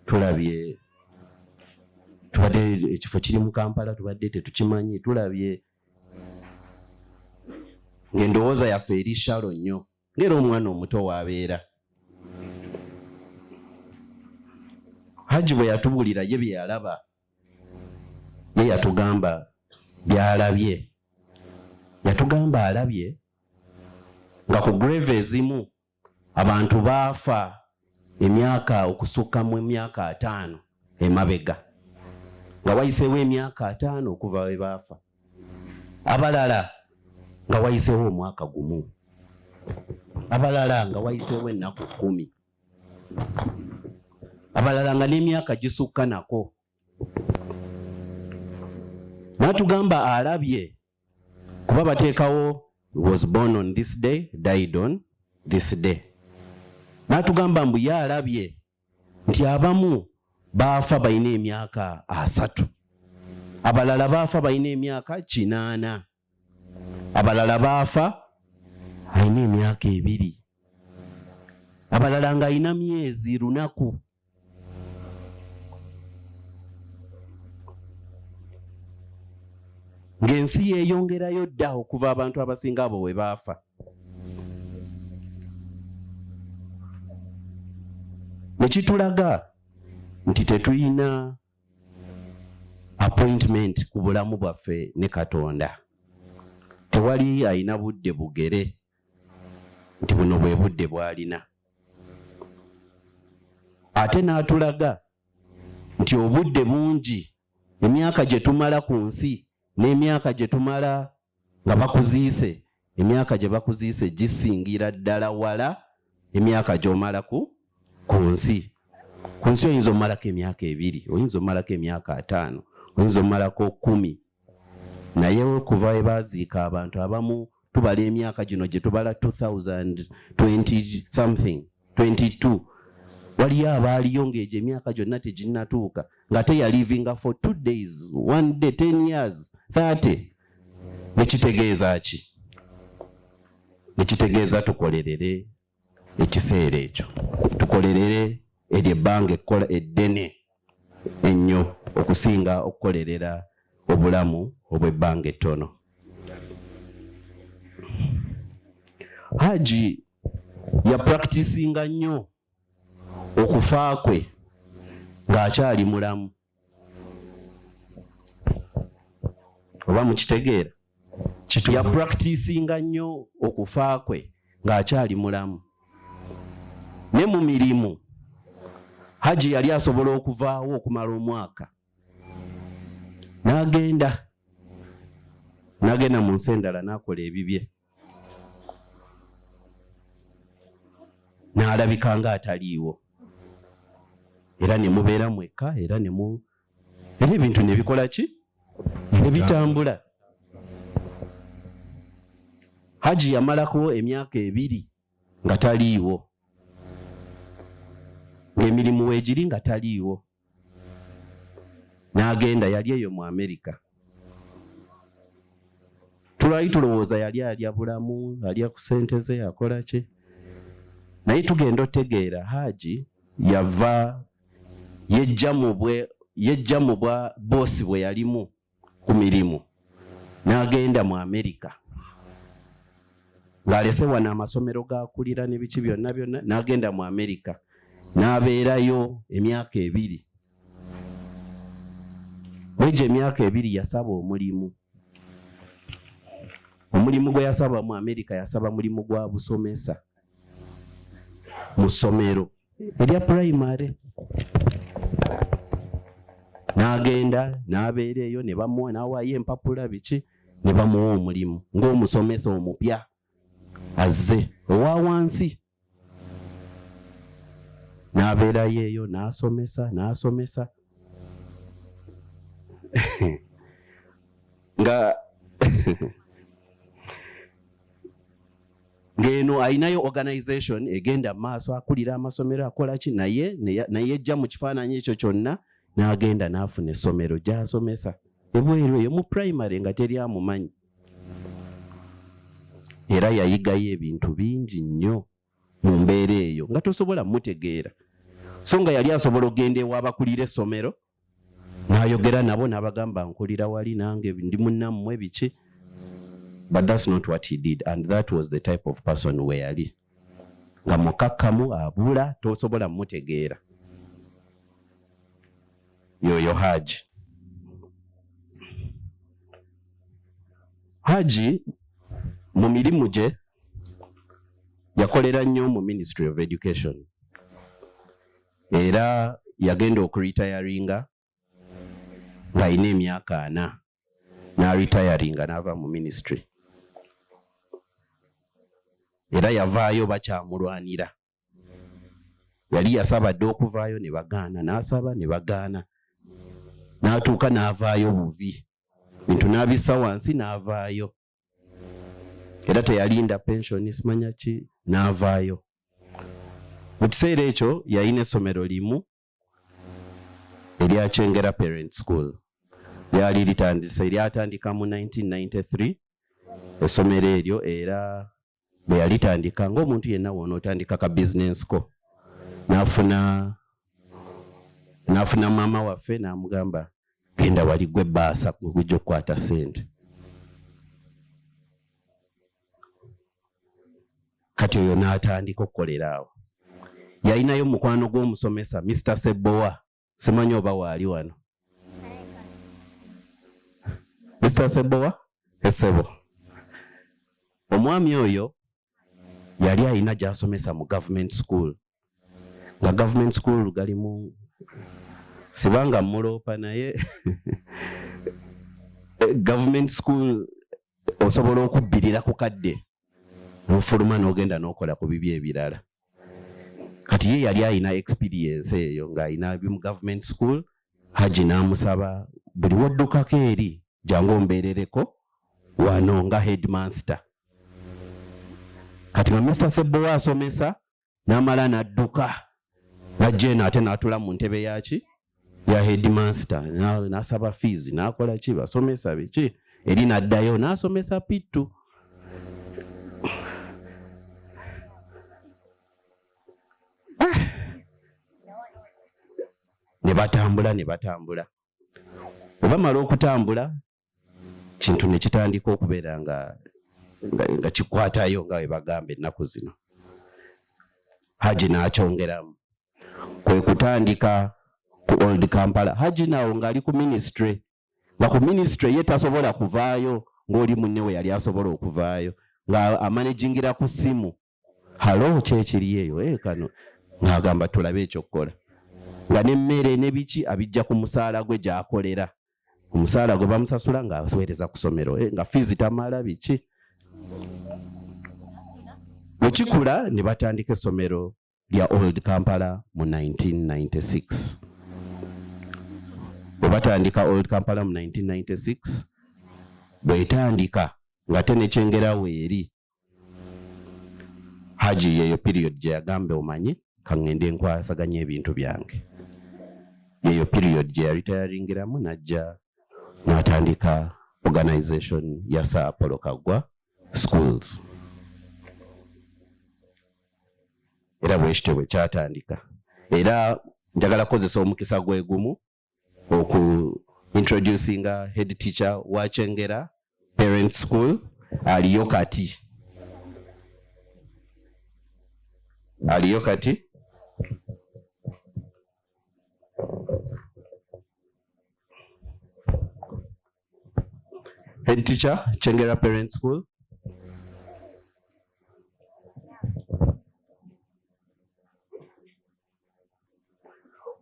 tulabye tubadde ekifo kiri mu Kampala tubadde tetukimanyi, tulabye ng'endowooza yaffe eri shalo nnyo ng'era omwana omuto waabeera. Haji bwe yatubuulira ye bye yalaba, ye yatugamba by'alabye. Yatugamba alabye nga ku grave ezimu abantu baafa emyaka okusukka mu emyaka 5 emabega, nga wayiseewo emyaka 5 okuva we baafa. Abalala nga wayiseewo omwaka gumu, abalala nga wayiseewo ennaku 10, abalala nga n'emyaka gisukka nako. N'atugamba alabye kuba bateekawo was born on this day, died on this day. N'atugamba mbu ye alabye nti abamu baafa balina emyaka 3, abalala baafa balina emyaka 8, abalala baafa alina emyaka 2, abalala nga alina myezi lunaku. Ng'ensi yeeyongerayo dda okuva abantu abasinga abo we baafa. Ne kitulaga nti tetulina appointment ku bulamu bwaffe ne Katonda. Tewali alina budde bugere nti buno bwe budde bw'alina. Ate n'atulaga nti obudde bungi, emyaka gye tumala ku nsi n'emyaka gye tumala nga bakuziise, emyaka gye bakuziise gisingira ddala wala emyaka gy'omala ku nsi. ku nsi oyinza omalako emyaka 2, oyinza omalako emyaka 5, oyinza omalako 10, naye okuva we baziika abantu abamu tubala emyaka gino gye tubala 2020 something 22, waliyo abaaliyo ng'egyo emyaka gyonna teginnatuuka ng'ate yalivinga for 2 days 1 day 10 years 30. Nekitegeeza ki? Nekitegeeza tukolerere ekiseera ekyo, tukolerere eryo ebbanga ekkola eddene ennyo okusinga okukolerera obulamu obw'ebbanga ettono. Haji ya practicinga nnyo okufa kwe ng'akyali mulamu. Oba mukitegeera? Ya practicinga nnyo okufa kwe ng'akyali mulamu. Ne mu mirimu Haji yali asobola okuvaawo okumala omwaka n'agenda mu nsi endala n'akola ebibye, n'alabika nga ataliiwo, era ne mubeera mwekka, era ebintu ne bikola ki? Ne bitambula. Haji yamalako emyaka 2 nga taliiwo, ng'emirimu weegiri nga taliiwo, n'agenda. Yali eyo mu Amerika. Tulali tulowooza yali alya bulamu, alya ku ssente ze, akola ki? Naye tugenda otegeera Haji yava yejja mu bwa boosi bwe yalimu ku mirimu, n'agenda mu Amerika ng'alese wano amasomero g'akulira n'ebiki byonna byonna, n'agenda mu Amerika n'abeerayo emyaka 2. Mwegyo emyaka 2 yasaba omulimu. Omulimu gwe yasaba mu Amerika yasaba mulimu gwa busomesa mu ssomero erya primary. N'agenda n'abeera eyo, ne bamuwa, n'awaayo empapula biki, ne bamuwa omulimu ng'omusomesa omupya azze owa wansi. N'abeerayo eyo n'asomesa nga ng'eno alinayo organization egenda maaso akulira amasomero akola ki, naye ejja mu kifaananyi ekyo kyonna n'agenda n'afuna essomero gy'asomesa ebweru eyo mu primary nga teri amumanyi. Era yayigayo ebintu bingi nnyo mu mbeera eyo nga tosobola mutegeera. So nga yali asobola okugenda ewabakulira essomero n'ayogera nabo n'abagamba nkulira wali nange ndi munnammwe biki. But that's not what he did, and that was the type of person we yali. Nga mukakkamu abula tosobola mutegeera. Yoyo Haji. Haji mu mirimu gye yakolera nnyo mu Ministry of Education. Era yagenda okuritayaringa ng'alina emyaka 4 n'aritayaringa n'ava mu ministry. Era yavaayo bakyamulwanira. Yali yasaba dde okuvaayo ne bagaana, n'asaba ne bagaana, n'atuuka n'avaayo buvi, bintu n'abissa wansi n'avaayo. Era teyalinda pension simanya ki, n'avaayo. Mu kiseera ekyo yalina essomero limu erya Kyengera Parent School. Lyali litandise, lyatandika mu 1993 essomero eryo, era bwe yalitandika ng'omuntu yenna wona otandika ka business ko. N'afuna maama waffe n'amugamba genda wali gwe bbaasa kujja okukwata ssente. Kati oyo n'atandika okukolera awo. Yalinayo mukwano gw'omusomesa Mr. Ssebowa, simanyi oba waali wano. Mr. Ssebowa Essebo. Omwami oyo yali alina gy'asomesa mu government school. Nga government school galimu sibanga muloopa naye government school osobola okubbirira ku kadde n'ofuluma n'ogenda n'okola ku bibi ebirala. kati ye yali alina experience eyo ng'alina mu government school. Hajji n'amusaba buli woddukako eri jangu ombeerereko wano nga headmaster. Kati nga Mr. Ssewava asomesa n'amala n'adduka n'ajja eno ate n'atula mu ntebe yaki ya headmaster n'asaba fees n'akola ki basomesa biki eri n'addayo n'asomesa pittu. Ne batambula oba mala okutambula kintu ne kitandika okubeera nga kikwatayo nga bwe bagamba ennaku zino. Hajji n'akyongeramu kwe kutandika ku Old Kampala. Hajji naawo ng'ali ku ministry, nga ku ministry ye tasobola kuvaayo ng'oli munne we yali asobola okuvaayo, nga amanagingira ku ssimu. Halo kyekiri eyo kano ng'agamba tulabe ekyokukola, nga n'emmere ne biki abijja ku musaala gwe gy'akolera. Omusaala gwe bamusasula ng'aweereza ku ssomero nga fees tamala biki. Bwekikula ne batandika essomero lya Old Kampala mu 1996. Bwe batandika Old Kampala mu 1996 bwetandika nga tenekyengerawo eri. Hajji yeyo period gye yagambe omanyi kaŋŋende nkwasaganya ebintu byange. Yeyo period gye yaritayaringiramu n'ajja n'atandika organization ya Sir Apollo Kaggwa Schools. Era bwekityo bwe kyatandika. Era njagala kozesa omukisa gwe gumu oku introducinga head teacher wa Kyengera Parent School aliyo kati. Head teacher Kyengera Parent School.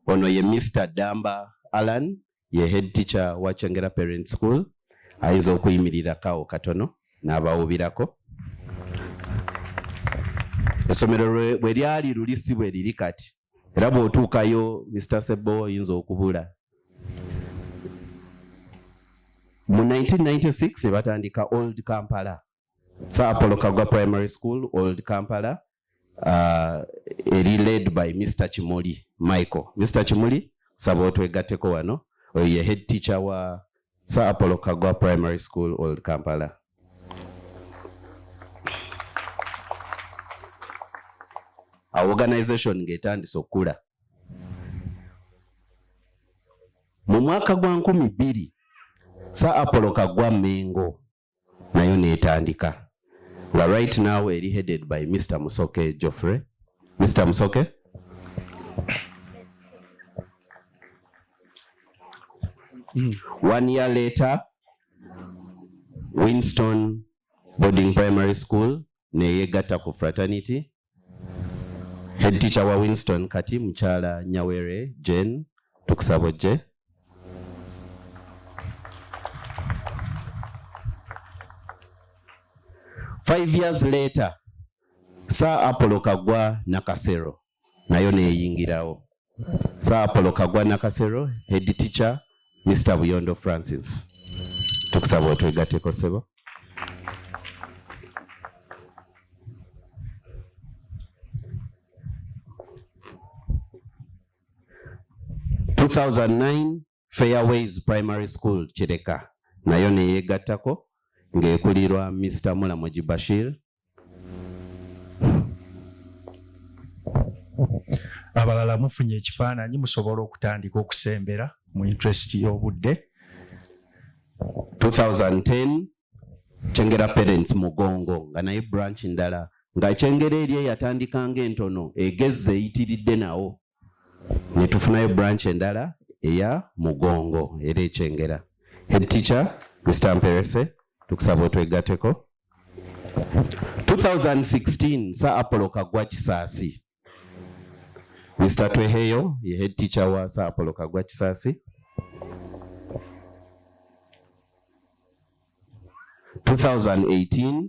Ono ye Mr. Damba Alan, ye head teacher wa Kyengera Parent School. Ayinza okuyimirira kawo katono n'abawubirako. Essomero bwe lyali lulisi bwe liri kati. Era bw'otuukayo Mr. Ssewava oyinza okubula. Mu 1996 batandika Old Kampala. Sir Apollo Kaggwa Primary School, Old Kampala. Eri led by Mr. Kimuli Michael. Mr. Kimuli saba otwegatteko wano. Oye head teacher wa Sir Apollo Kaggwa Primary School, Old Kampala. A organization ng'etandise okula. Mu mwaka gwa 2000 Sir Apollo Kaggwa Mengo nayo n'etandika. Nga right now eri headed by Mr. Musoke Geoffrey. Mr. Musoke. One year later, Winston Boarding Primary School neyegatta ku fraternity. Head teacher wa Winston kati mukyala Nyawere Jane tukusabojje. Five years later, Sir Apollo Kaggwa Nakasero nayo neyingirawo. Sir Apollo Kaggwa Nakasero head teacher Mr. Buyondo Francis. Tukusaba otwegatteko ssebo. Fairways Primary School Kireka nayo neyegattako ng'ekulirwa Mr. Mulamuji Bashir. Abalala mufunye ekifaananyi musobola okutandika okusembera mu interest y'obudde. 2010 Kyengera Parents Mugongo nga naye branch ndala nga Kyengera eri yatandika ng'entono egezze eyitiridde nawo ne tufunayo branch endala eya Mugongo era Kyengera. Head teacher Mr. Mperese tukusaba otwegatteko. 2016 Sir Apollo Kaggwa Kisaasi. Mr. Tweheyo ye head teacher wa Sir Apollo Kaggwa Kisaasi. 2018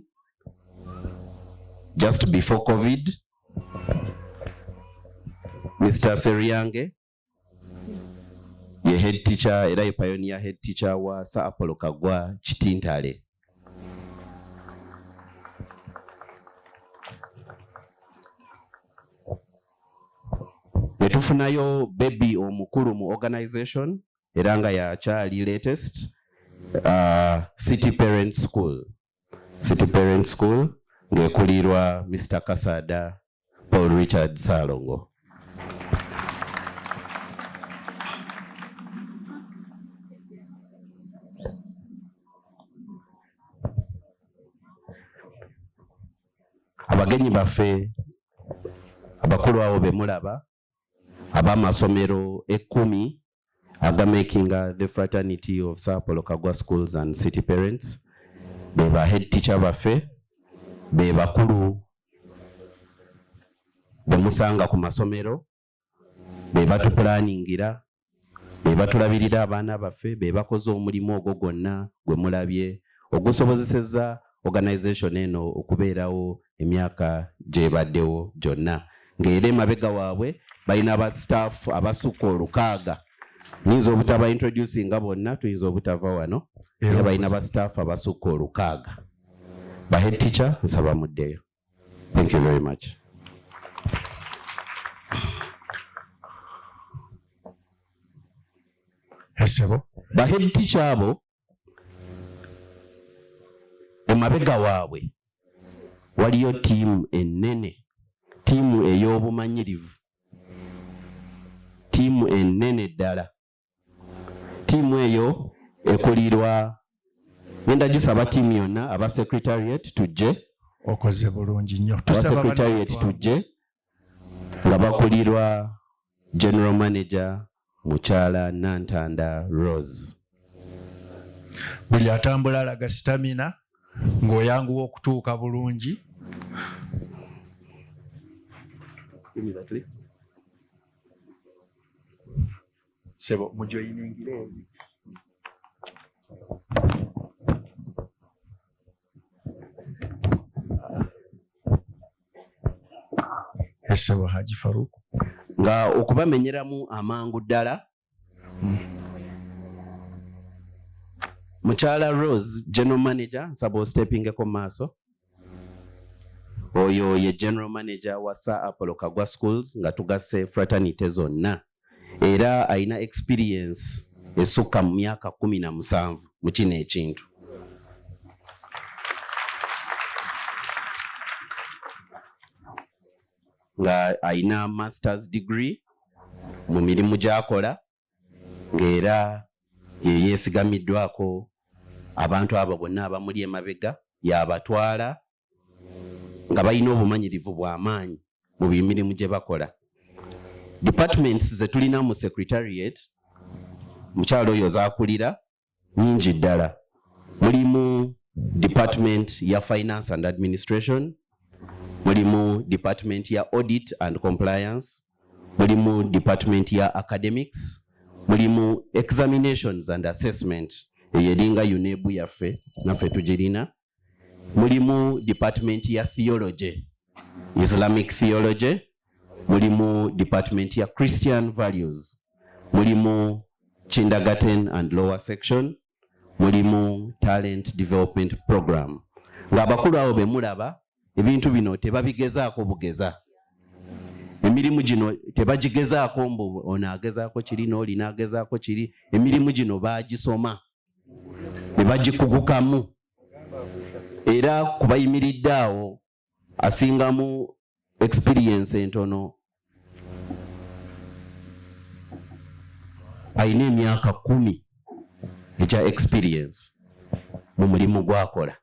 just before COVID Mr. Seryange ye head teacher era ye pioneer head teacher wa Sir Apollo Kaggwa Kitintale. Netufunayo baby omukulu mu organization era nga yakyali latest City Parent School. City Parent School ng'ekulirwa Mr. Kasada Paul Richard Salongo. Abagenyi baffe abakulu abo bemulaba abamasomero 10 agamakinga the fraternity of Sir Apollo Kaggwa schools and city parents, beba head teacher baffe, beba bakulu bemusanga ku masomero, beba tuplaningira, beba tulabirira abaana baffe, beba koze omulimu ogwo gwonna gwe mulabye ogusobozesezza organization eno okubeerawo emyaka gyebaddewo gyonna. Ng'era emabega waabwe balina aba staff abasukka 600. Nyinza obutaba introducing bonna, tuyinza obutava wano. Era balina aba staff abasukka 600. Ba head teacher nsaba muddeyo. Thank you very much. Ba head teacher abo emabega waabwe waliyo team ennene, team ey'obumanyirivu, team ennene ddala. Team eyo ekulirwa, ngenda gisaba team yonna aba secretariat tujje. Okoze bulungi nnyo. Aba secretariat tujje nga bakulirwa general manager mukyala Nantanda Rose. Buli atambula alaga stamina ng'oyanguwa okutuuka bulungi. Sebo mujoyiningire. Sebo Haji Faruk. Nga okubamenyeramu amangu ddala. Muchala Rose, general manager, nsaba steppingeko maaso. Oyo ye general manager wa Sir Apollo Kaggwa schools nga tugasse fraternity zonna. Era aina experience esukka mu myaka 17 mu kino ekintu. Nga aina master's degree mu mirimu gy'akola, ng'era ye yeesigamiddwako abantu abo bonna abamuli emabega yabatwala nga balina obumanyirivu bw'amaanyi mu mirimu gye bakola. Departments ze tulina mu secretariat mukyalo oyo zaakulira nyingi ddala. Mulimu department ya finance and administration, mulimu department ya audit and compliance, mulimu department ya academics, mulimu examinations and assessment eyeringa UNEB yaffe naffe tugirina, mulimu department ya theology, Islamic theology, mulimu department ya Christian values, mulimu kindergarten and lower section, mulimu talent development program. Nga abakulu abo bemulaba ebintu bino tebabigezaako bugeza. Emirimu gino tebagigezaako mbu ono agezaako kiri n'olina agezaako kiri. Emirimu gino baagisoma ne bagikugukamu. Era kubayimiridde awo asingamu experience entono ayina emyaka 10 ekya experience mu mulimu gwakola.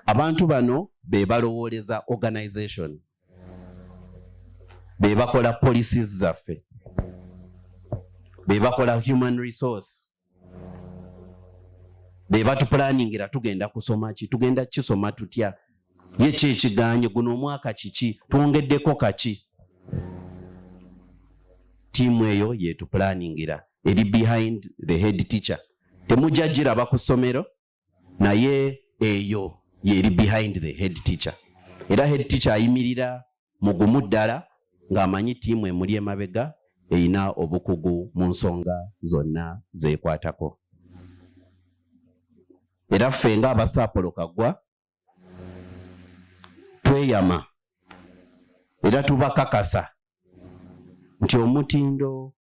Abantu bano be balowooleza organization, be bakola policies zaffe, be bakola human resource, be batuplaningira tugenda kusoma ki, tugenda kisoma tutya, ye kyekiganye guno omwaka kiki, twongeddeko kaki. Tiimu eyo yetuplaningira eri behind the head teacher. Temujja giraba ku ssomero naye eyo yeri behind the head teacher. era head teacher ayimirira mugumu ddala ng'amanyi ttiimu emuli emabega erina obukugu mu nsonga zonna zeekwatako. Era ffe ng'abasaapolo Kaggwa tweyama era tubakakasa nti omutindo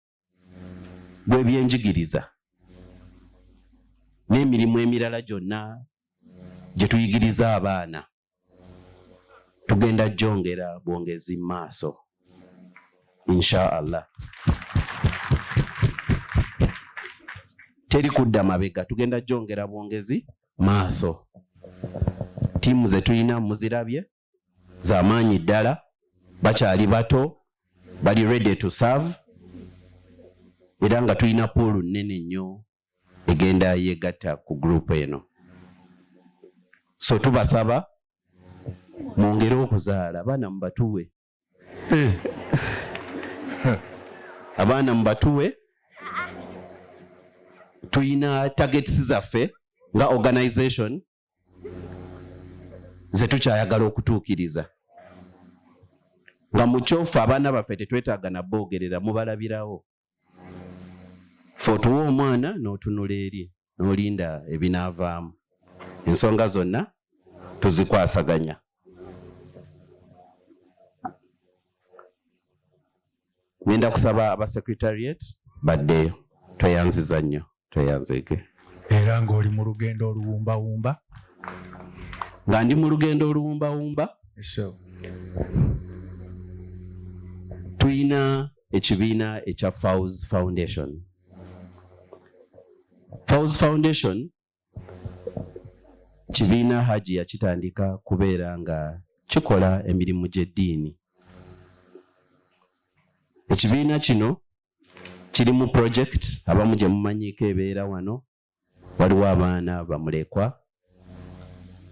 gw'ebyenjigiriza n'emirimu emirala gyonna gye tuyigiriza abaana tugenda gyongera bwongezi maaso insha Allah. Teri kudda mabega, tugenda gyongera bwongezi maaso. Tiimu ze tulina muzirabye z'amaanyi ddala, bakyali bato, bali ready to serve, era nga tulina poolu nnene nnyo egenda yegatta ku group eno. So tubasaba mwongere okuzaala abaana mubatuwe. Abaana mubatuwe. Tuyina targets zaffe nga organization ze tukyayagala okutuukiriza. Nga mu kyofu abaana baffe tetwetaaga na boogerera mubalabirawo. Ffe otuwa omwana n'otunula eri n'olinda ebinaavaamu. Ensonga zonna tuzikwasaganya. Ngenda kusaba aba secretariat baddeyo. Tweyanziza nnyo, tweyanzike. Era ng'oli mu lugendo oluwumbawumba. Nga ndi mu lugendo oluwumbawumba. Tuyina ekibiina ekya Fawz Foundation. Fawz Foundation kibiina Hajji yakitandika kubeera nga kikola emirimu gy'eddiini. Ekibiina kino kiri mu project abamu gye mumanyiiko ebeera wano. Waliwo abaana bamulekwa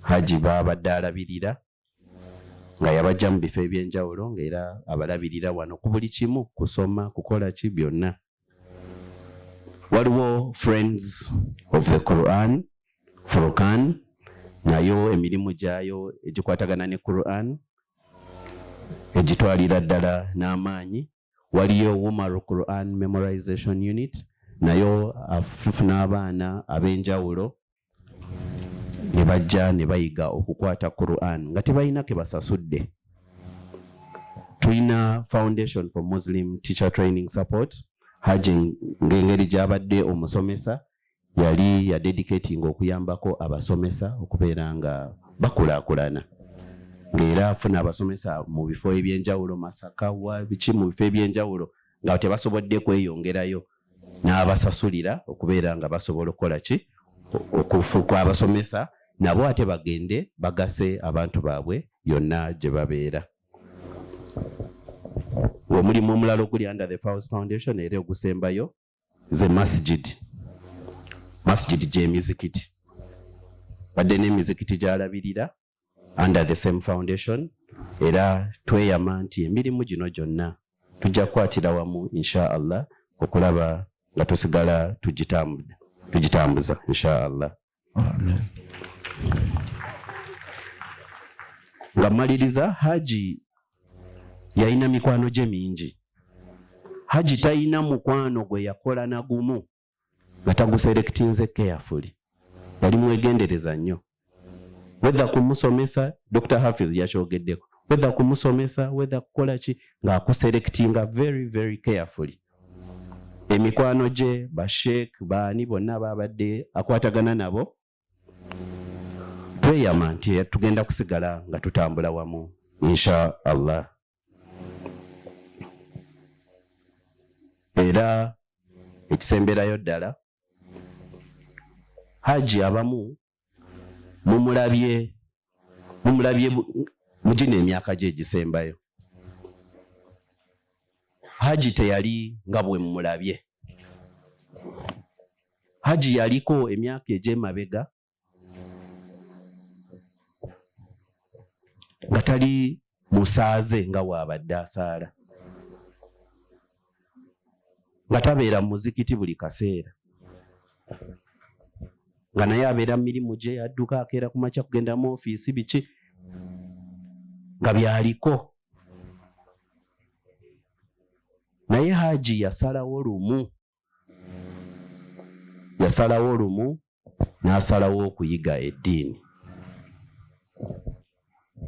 Hajji babadde alabirira nga yabajja mu bifo ebyenjawulo ng'era abalabirira wano ku buli kimu, kusoma, kukola ki byonna. Waliwo Friends of the Quran, Furqan, nayo emirimu gyayo egikwatagana ne Quran egitwalira ddala n'amaanyi. Waliyo Womaru Quran Memorization Unit, nayo afuna abaana ab'enjawulo ne bajja ne bayiga okukwata Quran nga tebalina ke basasudde. Tuyina Foundation for Muslim Teacher Training Support. Hajji ng'engeri gy'abadde omusomesa yali yadedicating okuyambako abasomesa okubeera nga bakulaakulana. Ng'era afuna abasomesa mu bifo ebyenjawulo, Masaka wa biki mu bifo ebyenjawulo nga tebasobodde kweyongerayo, n'abasasulira okubeera nga basobola okukola ki okufuuka abasomesa nabo ate bagende bagase abantu baabwe yonna gye babeera. Omulimu omulala oguli under the Fawz Foundation era ogusembayo ze masjid gy'emizikiti. Badde n'emizikiti gy'alabirira under the same foundation, era tweyama nti emirimu gino gyonna tujja kukwatira wamu insha Allah okulaba nga tusigala tugitambuza insha Allah. Amen. Nga maliriza, Hajji yalina mikwano gye mingi. Hajji talina mukwano gwe yakola na gumu nga taguselectinze carefully. Yali mwegendereza nnyo. Whether kumusomesa, Dr. Hafiz yakyogeddeko, whether kumusomesa, whether kukola ki, ng'akuselectinga very very carefully. Emikwano gye, basheek, baani bonna babadde akwatagana nabo, tweyama nti tugenda kusigala nga tutambula wamu insha Allah. Era ekisemberayo ddala, Hajji abamu mumulabye mu gino emyaka gye egisembayo. Hajji teyali nga bwe mumulabye. Hajji yaliko emyaka egy'emabega nga tali musaaze nga bw'abadde asaala, nga tabeera mu muzikiti buli kaseera, nga naye abeera mu mirimu gye, adduka akeera ku makya kugenda mu ofiisi biki. nga byaliko. Naye Haji yasalawo lumu n'asalawo okuyiga eddiini.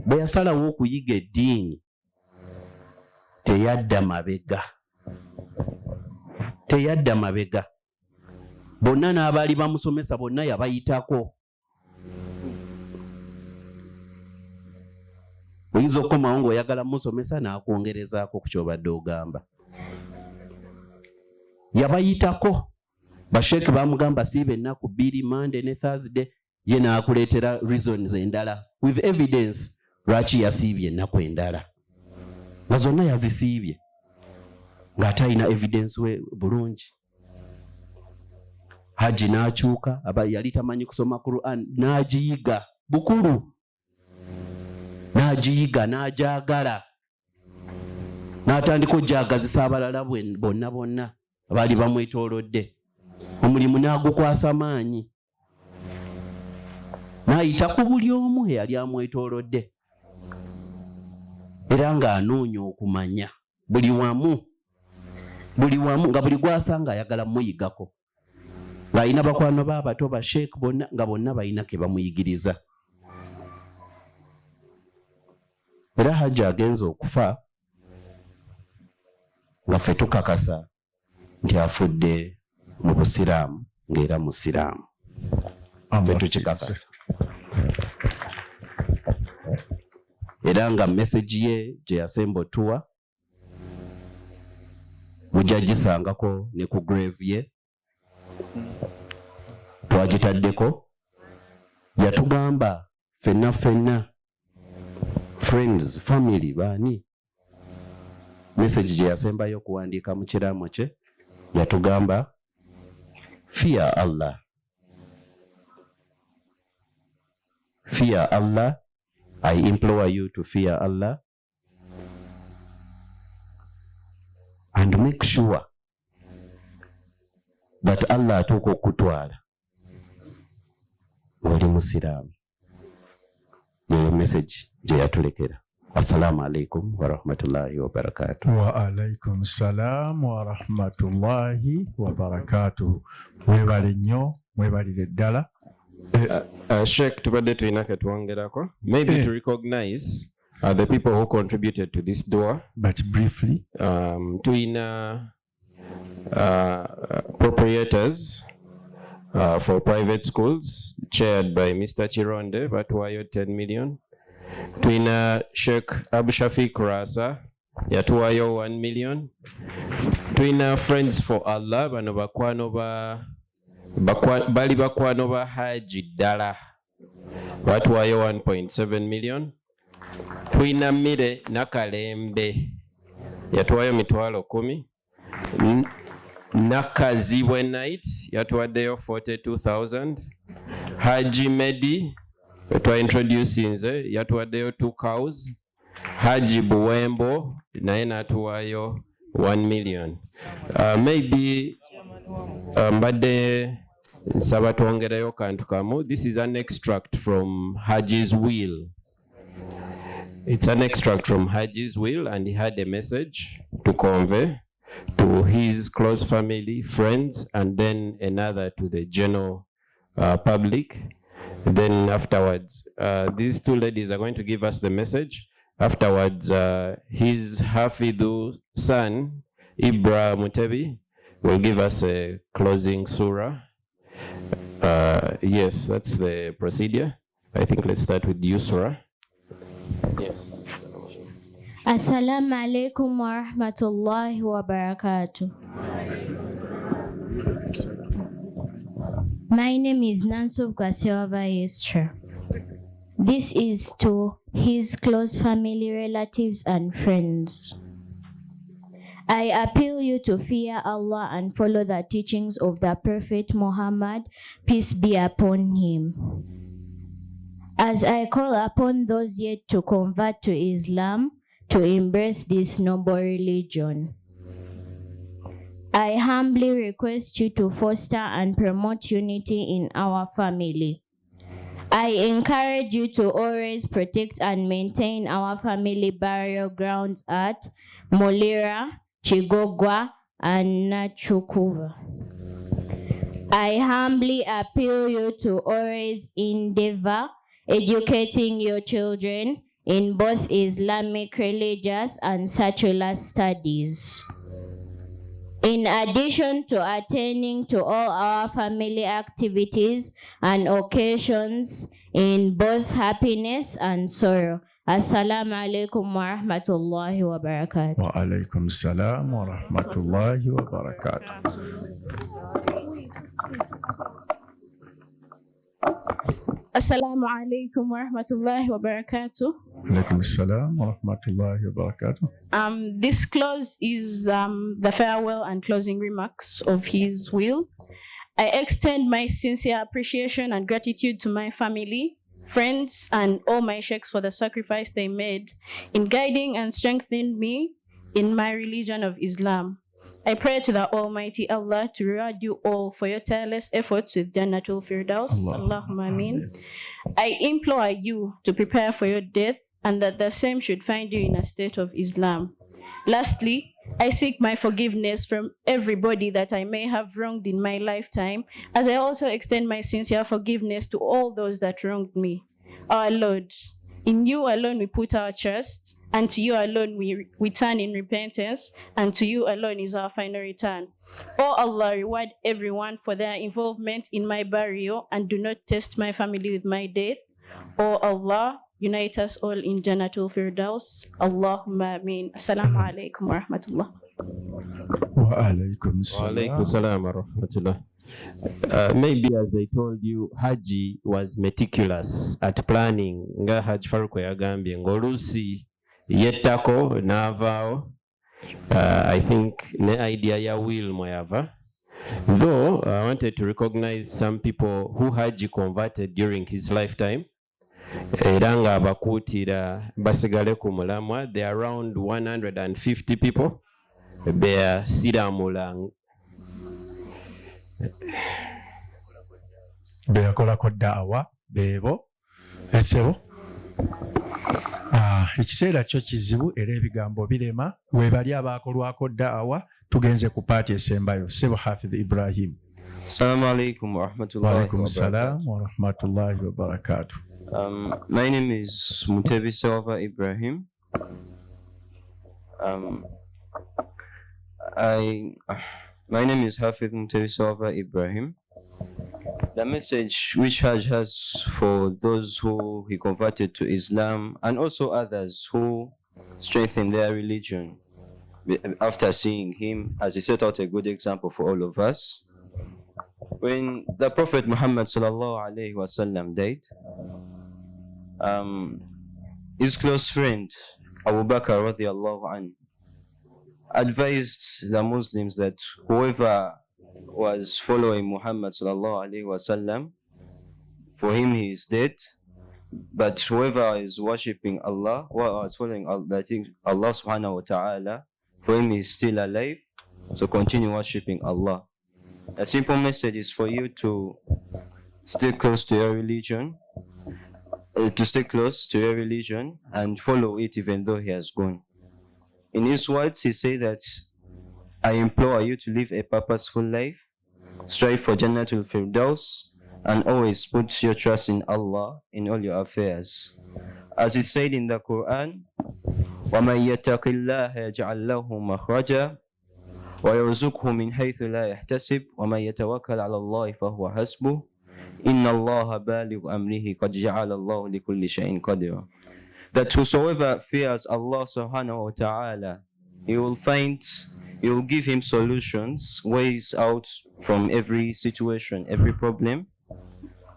Bwe yasalawo okuyiga eddiini teyadda mabega. Bonna n'abaali bamusomesa bonna yabayitako. Oyinza okukomawo ng'oyagala musomesa n'akwongerezaako ku kyobadde ogamba. Yabayitako. Basheeki bamugamba siiba ennaku 2 Monday ne Thursday, ye n'akuleetera reasons endala with evidence lwaki yasiibye ennaku endala. Nga zonna yazisiibye ng'ate alina evidence we bulungi. Haji n'akyuka, yali tamanyi kusoma Quran, n'agiyiga bukulu. N'agiyiga n'agyagala. N'atandika ogyagazisa abalala bonna abaali bamwetoolodde. Omulimu n'agukwasa maanyi. N'ayita ku buli omu eyali amwetoolodde. Era ng'anoonya okumanya buli wamu nga buli gw'asanga ayagala muyigako. Ng'alina bakwano b'abato basheek bonna nga bonna balina ke bamuyigiriza. Era Haji agenza okufa nga ffe tukakasa nti afudde mu Busiraamu ng'era Musiraamu. Ffe tukikakasa. Era nga message ye gye yasemba otuwa mujja gisangako ne ku grave ye. Twagitaddeko. Yatugamba ffenna friends, family, baani. Message gye yasembayo okuwandiika mu kiraamo kye yatugamba fear Allah. Fear Allah. I implore you to fear Allah and make sure that Allah atuuka okutwala ng'oli Musiraamu. Yeyo message gye yatulekera. Assalamu alaikum wa rahmatullahi wa barakatuh. Wa alaikum salam wa rahmatullahi wa barakatuh. Mwebale nnyo, mwebalire ddala. Sheikh, tubadde tulina ketwongerako. Maybe to recognize the people who contributed to this dua. But briefly. Tulina proprietors for private schools chaired by Mr. Chironde, Batuwayo 10 million. Tulina Sheikh Abu Shafiq Rasa, Yatuwayo 1 million. Tulina Friends for Allah, bano bakwano bali bakwano ba Haji ddala, batuwayo 1.7 million. Tulina Mire Nakalembe, yatuwayo mitwalo 10. Nakazibwe Night yatuwaddeyo 42,000. Haji Medi twa introducing yatuwaddeyo 2 cows. Haji Buwembo naye natuwayo 1 million. Maybe mbadde nsaba twongereyo kantu kamu. This is an extract from Haji's will. It's an extract from Haji's will, and he had a message to convey to his close family, friends, and then another to the general public. Then afterwards, these two ladies are going to give us the message. Afterwards, his Hafidhu son, Ibra Mutebi, will give us a closing surah. Yes, that's the procedure. I think let's start with you, surah. Yes. Assalamu alaikum wa rahmatullahi wa barakatuh. My name is Musa Ssewava Owa. This is to his close family, relatives, and friends. I appeal you to fear Allah and follow the teachings of the Prophet Muhammad, peace be upon him. As I call upon those yet to convert to Islam, to embrace this noble religion. I humbly request you to foster and promote unity in our family. I encourage you to always protect and maintain our family burial grounds at Mulira, Chigogwa, and Nachukuva. I humbly appeal you to always endeavor educating your children in both Islamic religious and secular studies. In addition to attending to all our family activities and occasions in both happiness and sorrow. Assalamu alaikum wa rahmatullahi wa barakatuh. Wa alaikum salam wa rahmatullahi wa barakatuh. Assalamu alaikum wa rahmatullahi wa barakatuh. Alaikum salam wa rahmatullahi wa barakatuh. This clause is the farewell and closing remarks of his will. I extend my sincere appreciation and gratitude to my family, friends, and all my sheikhs for the sacrifice they made in guiding and strengthening me in my religion of Islam. I pray to the Almighty Allah to reward you all for your tireless efforts with Jannatul Firdaus. Allahumma ameen. I implore you to prepare for your death and that the same should find you in a state of Islam. Lastly, I seek my forgiveness from everybody that I may have wronged in my lifetime, as I also extend my sincere forgiveness to all those that wronged me. Our Lord, in you alone we put our trust, and to you alone we turn in repentance, and to you alone is our final return. O Allah, reward everyone for their involvement in my burial, and do not test my family with my death. O Allah, unite us all in Jannatul Firdaus. Allahumma ameen. Assalamu alaikum wa rahmatullah. Wa alaikum salam wa rahmatullah. Maybe as I told you, Haji was meticulous at planning. Nga Hajj Faruko yagambye ngolusi yettako navao. I think the idea ya will moyava. Though I wanted to recognize some people who Haji converted during his lifetime. Eranga bakutira basigale ku mulamwa. There are around 150 people. They are siramula beyakolako daawa beebo essebo. Ekiseera kyo kizibu era ebigambo birema. Webali abaakolwako daawa tugenze ku paati esembayo. Sebo Hafidh Ibrahim. Assalamu alaikum wa rahmatullahi wa barakatuh. Wa alaikum salam wa rahmatullahi wa barakatuh. My name is Musa Ssewava Ibrahim. My name is Hafidh Musa Ssewava Ibrahim. The message which Hajj has for those who he converted to Islam and also others who strengthen their religion after seeing him, as he set out a good example for all of us. When the Prophet Muhammad sallallahu alaihi wasallam died, his close friend Abu Bakr radiallahu anhu advised the Muslims that whoever was following Muhammad sallallahu alaihi wasallam, for him he is dead, but whoever is worshipping Allah, or is following Allah subhanahu wa ta'ala, for him he is still alive, so continue worshipping Allah. A simple message is for you to stay close to your religion, and follow it even though he has gone. In his words, he said that, I implore you to live a purposeful life, strive for Jannatul Firdaus, and always put your trust in Allah in all your affairs. As it said in the Quran, وَمَنْ يَتَّقِ اللَّهَ يَجْعَلْ لَهُ مَخْرَجًا وَيَرْزُقْهُ مِنْ حَيْثُ لَا يَحْتَسِبُ وَمَنْ يَتَوَكَّلْ عَلَى اللَّهِ فَهُوَ حَسْبُهُ إِنَّ اللَّهَ بَالِغُ أَمْرِهِ قَدْ جَعَلَ اللَّهُ لِكُلِّ شَيْءٍ قَدِيرًا. That whosoever fears Allah subhanahu wa ta'ala, he will give him solutions, ways out from every situation, every problem.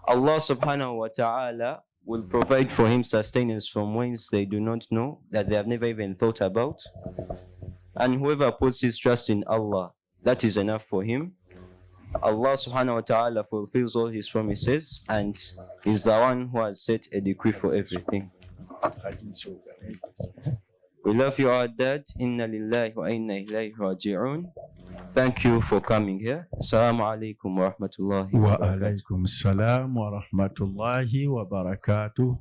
Allah subhanahu wa ta'ala will provide for him sustenance from whence they do not know, that they have never even thought about. And whoever puts his trust in Allah, that is enough for him. Allah subhanahu wa ta'ala fulfills all his promises and is the one who has set a decree for everything. We love you, our dad. Inna lillahi wa inna ilayhi raji'un. Thank you for coming here. Assalamu alaikum wa rahmatullahi wa Wa barakatuh. alaikum salam wa rahmatullahi wa barakatuh.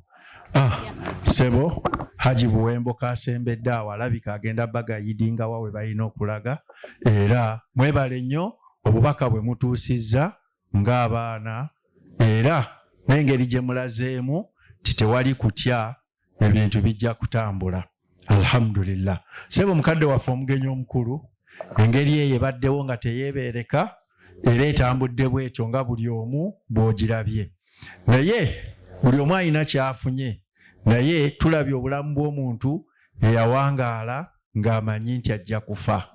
Sebo Haji Buwembo kasembedde awo alabika agenda bagayidinga wawe balina okulaga era mwebale nnyo obubaka bwe mutuusizza ng'abaana era n'engeri gye mulazeemu titewali kutya ebintu bijja kutambula. Alhamdulillah. Sebo mukadde waffe omugenyi omukulu engeri eyo ebaddewo nga teyeebereka era etambudde bwetyo nga buli omu bw'ogirabye. Naye buli omu alina kyafunye. Naye tulabye obulamu bw'omuntu eyawangaala ng'amanyi nti ajja kufa.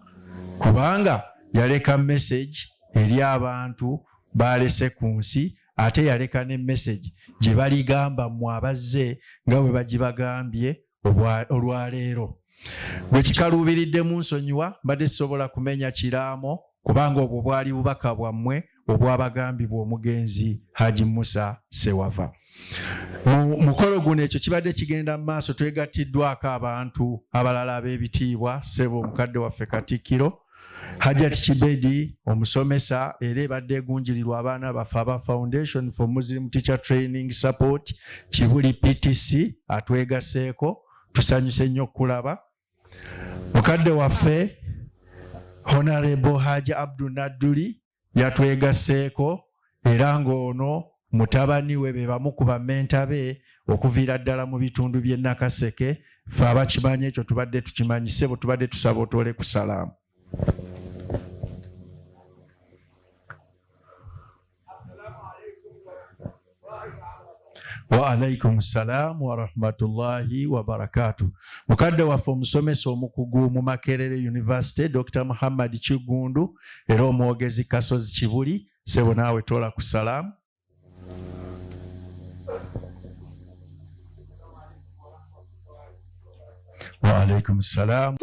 Kubanga yaleka message eri abantu baalese ku nsi ate yaleka ne message gye baligamba mmwe abazze nga bwe bagibagambye olwaleero. Bwe kikaluubiridde mu nsonyiwa mbadde sisobola kumenya kiraamo kubanga obwo bwali bubaka bwammwe obwabagambibwa omugenzi Hajj Musa Ssewava. Mu mukolo guno ekyo kibadde kigenda mu maaso twegattiddwako abantu abalala ab'ebitiibwa Ssebo omukadde waffe Katikkiro, Hajjat Kibedi omusomesa era ebadde egunjirirwa abaana baffe aba Foundation for Muslim Teacher Training Support Kibuli PTC atwegaseeko, tusanyuse nnyo okulaba. Mukadde waffe Honorable Haji AbduRahman yatwegaseeko era ng'ono mutabani we be bamu ku bammenta be okuviira ddala mu bitundu by'e Nakaseke. Ffe abakimanyi ekyo tubadde tukimanyi. Ssebo tubadde tusaba otwole ku salaamu. Wa alaikum salam wa rahmatullahi wa barakatuh. Mukadde waffe omusomesa omukugu mu Makerere University Dr. Muhammad Kigundu era omwogezi Kasozi Kibuli. Ssebo naawe tola ku salaamu. Wa alaikum salam.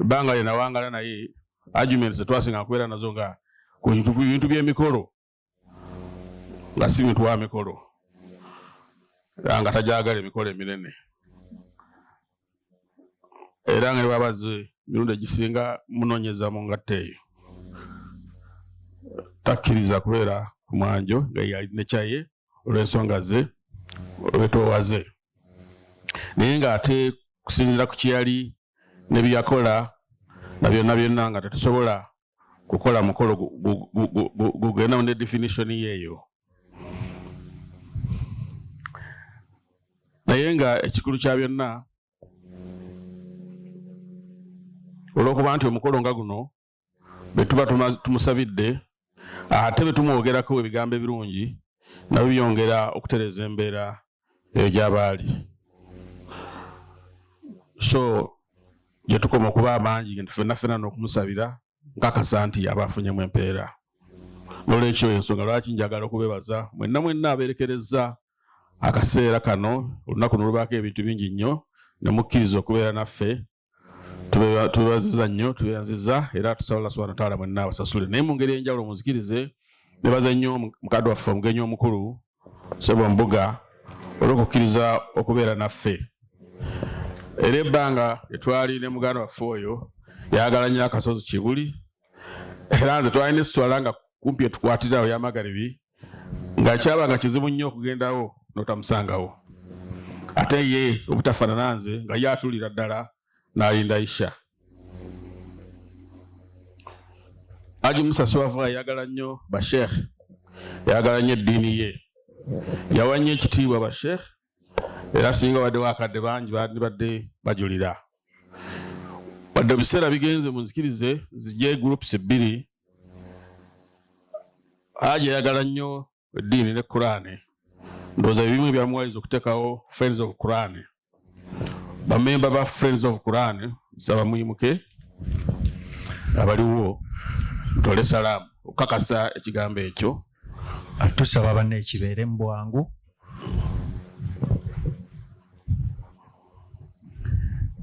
Banga lina wangala naye arguments twasinga kubeera nazo nga ku bintu by'emikolo nga si bintu wa mikolo nga tajagala emikolo eminene era nga babaze mirundi egisinga munoonyeza mu ngatta eyo takkiriza kubeera ku mwanjo nga yalina ekyaye olw'ensonga ze olw'etoowaze naye ng'ate kusinziira ku kyeyali ne byeyakola na byonna nga tetusobola kukola mukolo gugenda ne definition yeeyo naye nga ekikulu kya byonna olw'okuba nti omukolo nga guno bwe tuba tumusabidde ate bwe tumwogerako ebigambo ebirungi nabyo byongera okutereza embeera eyo gy'abaali so gye tukoma okuba amangi ffenna n'okumusabira nkakasa nti aba afunyemu empeera n'olwekyo ensonga lwaki njagala okubebaza mwenna abeerekereza akaseera kano olunaku nolubaako ebintu bingi nnyo ne mukkiriza okubeera naffe tubebaziza nnyo tubebaziza era tusaba Allah subhanahu wa ta'ala mwenna abasasule naye mu ngeri enjawulo muzikirize nebaza nnyo mukadde waffe omugenyi omukulu Ssebo Mbuga olw'okukkiriza okubeera naffe era ebbanga etwali ne muganda waffe oyo yagala nnyo akasozi Kibuli era nze twalina esswala nga kumpi etukwatirawo y'amagaribi nga kyabanga kizibu nnyo okugendawo n'otamusangawo ate ye obutafaanana nze nga ye atulira ddala n'alinda Aisha. Hajj Musa Ssewava yagala nnyo basheekh yagala nnyo eddiini ye yawa nnyo ekitiibwa basheekh era singa wadde wakadde bangi badde bajulira wadde ebiseera bigenze munzikirize zijje groups ebbiri Hajj yagala nnyo eddiini ne Qur'ani ndowooza ebimu byamuwaliza okuteekawo Friends of Qur'ani bamemba ba Friends of Qur'ani saba muyimuke abaliwo tole salaamu okukakasa ekigambo ekyo tusaba banne ekibeere mu bwangu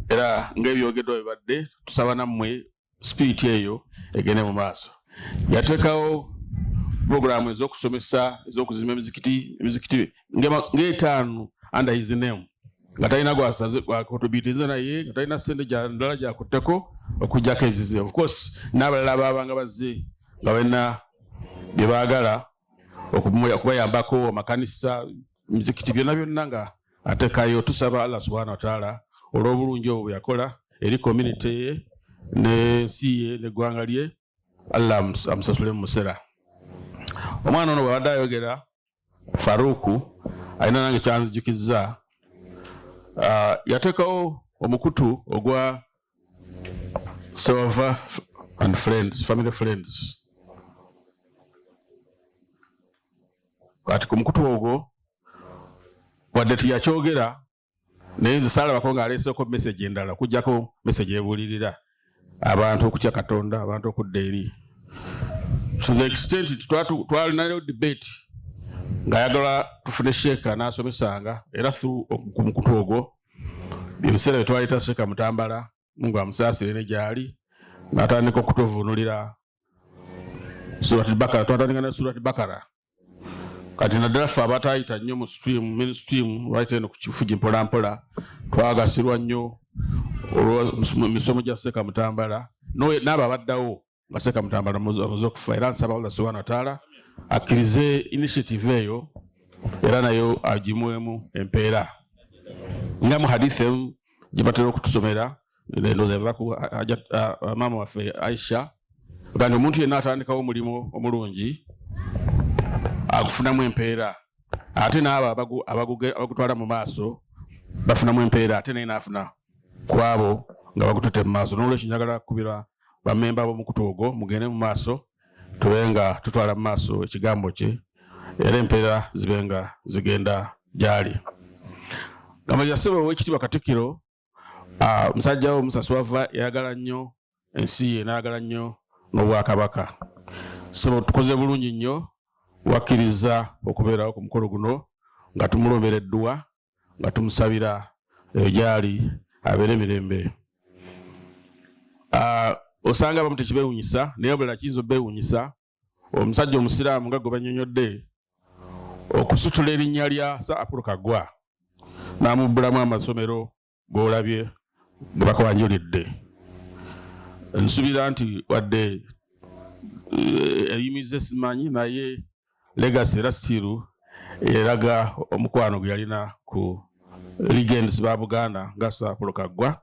era ng'ebyogeddwa bibadde tusaba nammwe spirit eyo egende mu maaso yateekawo programu ez'okusomesa ez'okuzimba emizikiti ng'etaano under his name nga talina gwakontributiza naye nga talina ssente gyandala gyakutteko okuggyako ezize of course n'abalala baabanga bazze nga balina bye baagala okubayambako amakanisa mizikiti byonna nga ateekayo tusaba Allah subhanahu wa ta'ala olw'obulungi obwo bwe yakola eri community ye n'ensi ye n'eggwanga lye Allah amusasule mu musera omwana ono bw'abadde ayogera Faruku alina nange kyanzijukizza yateekawo omukutu ogwa Ssewava and friends family friends kati ku mukutu ogwo wadde tiyakyogera naye nze saalabako ng'aleeseko message endala okuggyako message ebuulirira abantu okutya Katonda abantu okudda eri to the extent twalinayo debate ng'ayagala tufune sheeka n'asomesanga era ku mukutu ogwo ebiseera bye twayita Sheeka Mutambala Mungu amusaasire ne gyali n'atandika okutuvuunulira surati Bakara twatandika ne surati Bakara kati naddala ffe abatayita nnyo mu mainstream lwayita eno ku kifugi mpolampola twagasirwa nnyo olw'emisomo gya Sheeka Mutambala n'abo abaddawo nga Sheeka Mutambala amaze okufa era nsaba Allah subhanahu wa ta'ala akkirize initiative eyo era nayo agimuwemu empeera nga mu hadithi emu gye batera okutusomera ndowooza eva ku maama waffe Aisha kandi omuntu yenna atandikawo omulimu omulungi akufunamu empeera ate n'abo abagutwala mu maaso bafunamu empeera ate naye n'afuna ku abo nga bagutute mu maaso n'olwekyo njagala kukubira bamemba b'omukutu ogwo mugende mu maaso tube nga tutwala mu maaso ekigambo kye era empeera zibe nga zigenda gyali gamba gyasebe ow'ekitiibwa Katikkiro musajja wo Musa Ssewava yayagala nnyo ensi ye n'ayagala nnyo n'obwakabaka sebo tukoze bulungi nnyo wakkiriza okubeerawo ku mukolo guno nga tumulombera edduwa nga tumusabira gyali abeere emirembe osanga abamu tekibewunyisa naye obulala kiyinza obbewunyisa omusajja omusiraamu nga gwe bannyonnyodde okusitula erinnya lya Sir Apollo Kaggwa n'amubbulamu amasomero g'olabye ge bakawanjulidde. Nsuubira nti wadde eyimize simanyi naye legacy era still eraga omukwano gwe yalina ku legends ba Buganda nga Sir Apollo Kaggwa.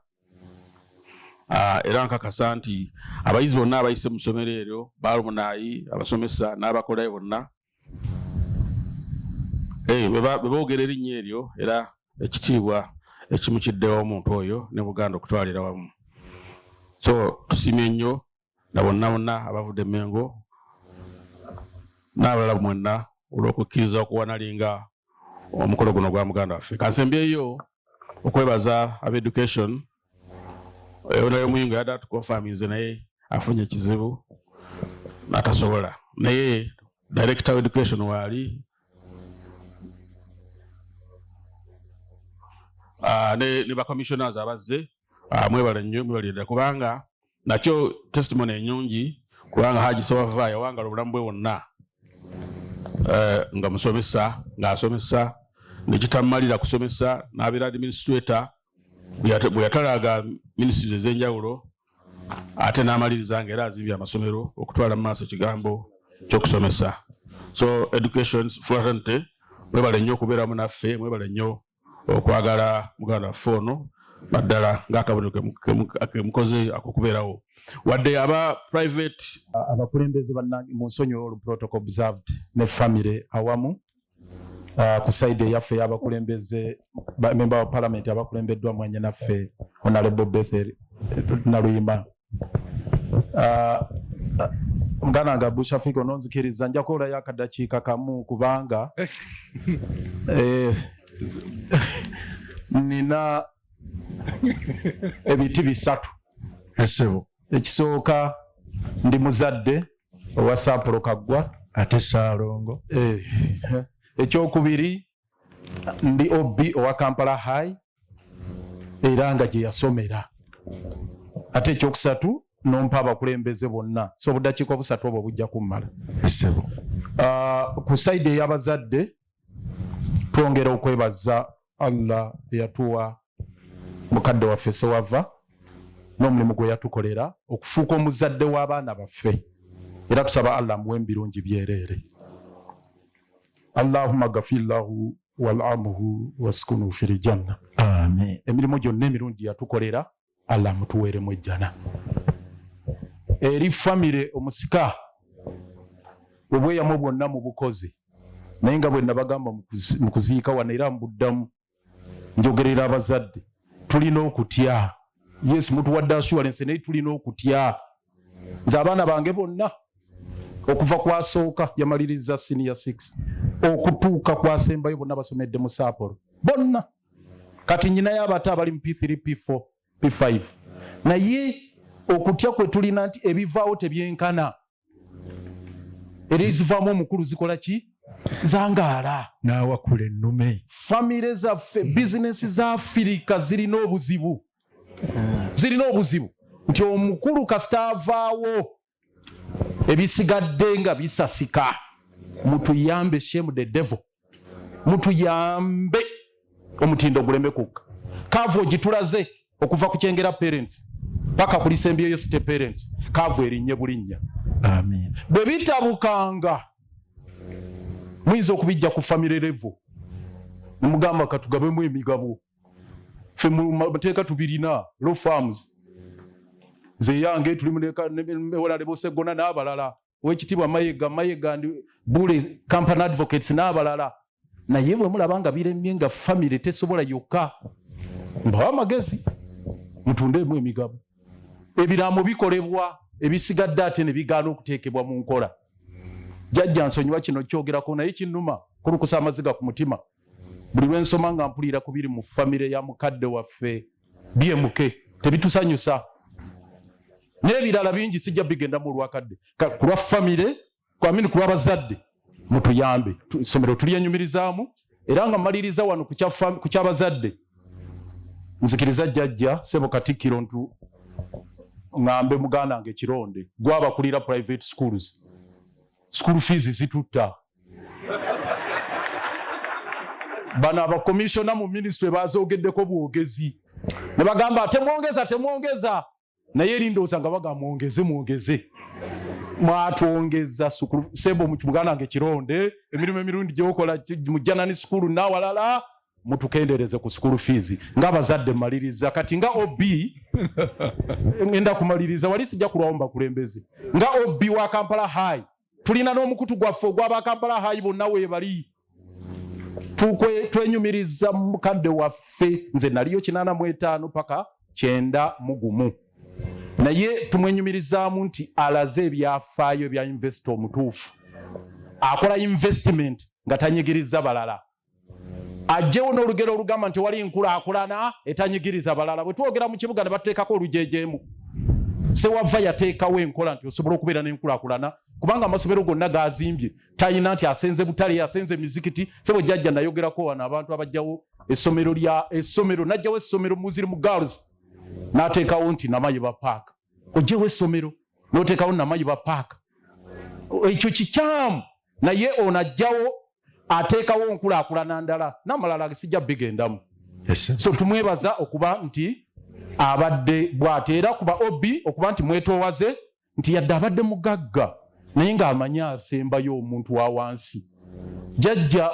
Era nkakasa nti abayizi bonna abayise mu ssomero eryo baalumunayi abasomesa n'abakolayo bonna beboogera erinnya eryo era ekitiibwa ekimukiddewo omuntu oyo ne Buganda okutwalira wamu. So tusimye nnyo na bonna bonna abavudde Mengo n'abalala mwenna olw'okukkiriza okuwanalinga omukolo guno gwa muganda waffe. Kansembyeyo okwebaza ab'education onayo muyingo yadda tukonfaminze naye afunye ekizibu n'atasobola naye director of education waali ne ba commissioners abazze mwebale nnyo mwebalidde kubanga nakyo testimony enyungi kubanga Hajj Ssewava yawangala obulamu bwe wonna nga musomesa ng'asomesa nekitamalira kusomesa n'abeera administrator bwe yatalaga ministries ez'enjawulo ate n'amaliriza ng'era azimbye amasomero okutwala mu maaso ekigambo ky'okusomesa. So education fraternity mwebale nnyo okubeeramu naffe, mwebale nnyo okwagala muganda waffe ono naddala ng'akabonero kemukoze akukubeerawo wadde aba private abakulembeze bannange mu nsonyi olu protocol observed ne family awamu ku side eyaffe y'abakulembeze member wa parliament abakulembeddwa mwanye naffe Honorable Bethel Naluyima muganda nga Bushafika ononzikiriza nja kolayo akadakiika kamu kubanga nina ebiti bisatu esebo. Ekisooka ndi muzadde owa Sir Apollo Kaggwa ate Saalongo. Ekyokubiri ndi OB owa Kampala High era nga gye yasomera. Ate ekyokusatu nompa abakulembeze bonna so obudakiika obusatu obwo bujja kummala esebo. Ku side ey'abazadde twongera okwebaza Allah eyatuwa mukadde waffe Ssewava n'omulimu gwe yatukolera okufuuka omuzadde w'abaana baffe era tusaba Allah muwe ebirungi byereere. Allahumma ghafirlahu wal'amhu waskunu fil janna. Amen. Emirimu gyonna emirungi yatukolera Allah mutuweeremu ejjana. Eri famire omusika obweyamu bwonna mu bukozi naye nga bwe nabagamba mu kuziika wano era mbuddamu njogerera abazadde tulina okutya. Yes, mutuwadde assurance naye tulina okutya. Nze abaana bange bonna okuva kwasooka yamaliriza senior 6 okutuuka kwasembayo bonna basomedde mu Sir Apollo bonna. Kati nyinayo abato abali mu P3 P4 P5 naye okutya kwe tulina nti ebivaawo tebyenkana era ezivaamu omukulu zikola ki zangaala n'awakula ennume. Famire zaffe bizinesi za Afirika zirina obuzibu nti omukulu kasita avaawo ebisigadde nga bisasika. Mutuyambe shame the devil, mutuyambe omutindo guleme kukka. Kaavu ogitulaze okuva ku kyengera parents paka kuli sembyeyo state parents kaavu erinnya bulinnya. Amen. Bwe bitabukanga muyinza okubijja ku family level nemugamba katugabemu emigabo ffe mu mateeka tubirina law farms nze yange tuli mulewolale Bosegona n'abalala owekitiibwa Mayega ndi Bule Company Advocates n'abalala naye bwe mulaba nga biremye nga family tesobola yokka mbawa amagezi mutundemu emigabo. Ebiraamo bikolebwa ebisigadde ate ne bigaana okuteekebwa mu nkola. Jjajja nsonyiwa kino kyogerako naye kinnuma kulukusa amaziga ku mutima buli lwensoma nga mpulira kubiri mu famire ya mukadde waffe BMK tebitusanyusa n'ebirala bingi sijja bigenda mu lwakadde ku lwa famire kwamini ku lw'abazadde mutuyambe essomero tulyenyumirizaamu era nga maliriza wano ku ky'abazadde nzikiriza jjajja Ssebo Katikkiro ntu ngambe muganda nge Kironde gwabakulira private schools school fees zitutta bana aba commissioner mu ministry bazogeddeko bwogezi ne bagamba temwongeza naye lindoza nga baga mwongeze mwatwongeza school sebo mu muganda nge Kironde emirimu emirundi gyokola mu Janani school nawalala mutukendereze ku school fees ngabazadde maliriza kati nga OB ngenda kumaliriza wali sijja kulawomba kulembeze nga OB wa Kampala High tulina n'omukutu gwaffe ogw'aba Kampala High bonna weebali twenyumiriza mukadde waffe nze naliyo 85 paka 91 naye tumwenyumirizaamu nti alaze ebyafaayo ebya investor omutuufu akola investment nga tanyigiriza balala ajjewo n'olugero olugamba nti wali nkulaakulana etanyigiriza balala bwe twogera mu kibuga ne bateekako olujejeemu Ssewava yateekawo enkola nti osobola okubeera n'enkulaakulana kubanga amasomero gonna gazimbye talina nti asenze butale asenze mizikiti sebo jjajja nayogerako wano abantu abajjawo essomero najjawo essomero Muslim Girls n'ateekawo nti Namayiba Park ojjewo essomero n'oteekawo Namayiba Park ekyo kikyamu naye onajjawo ateekawo nkulaakulana ndala n'amalala sijja bigendamu so tumwebaza okuba nti abadde bwateera kuba OB okuba nti mwetoowaze nti yadde abadde mugagga naye ng'amanya asembayo omuntu wa wansi jjajja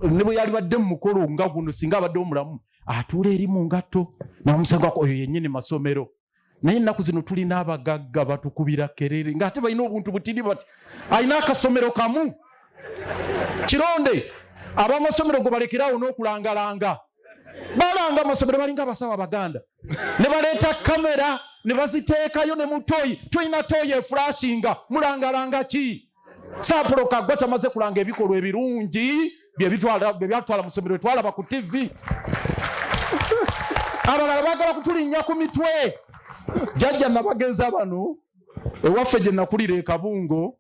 ne bwe yali badde mu mukolo nga guno singa abadde omulamu atuula eri mu ngatto n'omusanga oyo yennyini masomero naye ennaku zino tulina abagagga batukubira kerere ng'ate balina obuntu butini bati alina akasomero kamu Kironde abamasomero go balekerawo n'okulangalanga balanga amasomero balinga abasawo abaganda ne baleeta kamera ne baziteekayo ne mutoyi tulina toyi eflashinga mulangalanga ki Saapolo Kaggwa tamaze kulanga ebikolwa ebirungi byatwala mu ssomero twalaba ku TV abalala bagala kutulinnya ku mitwe jjajja nabagenza bano ewaffe gye nakulira e Kabungo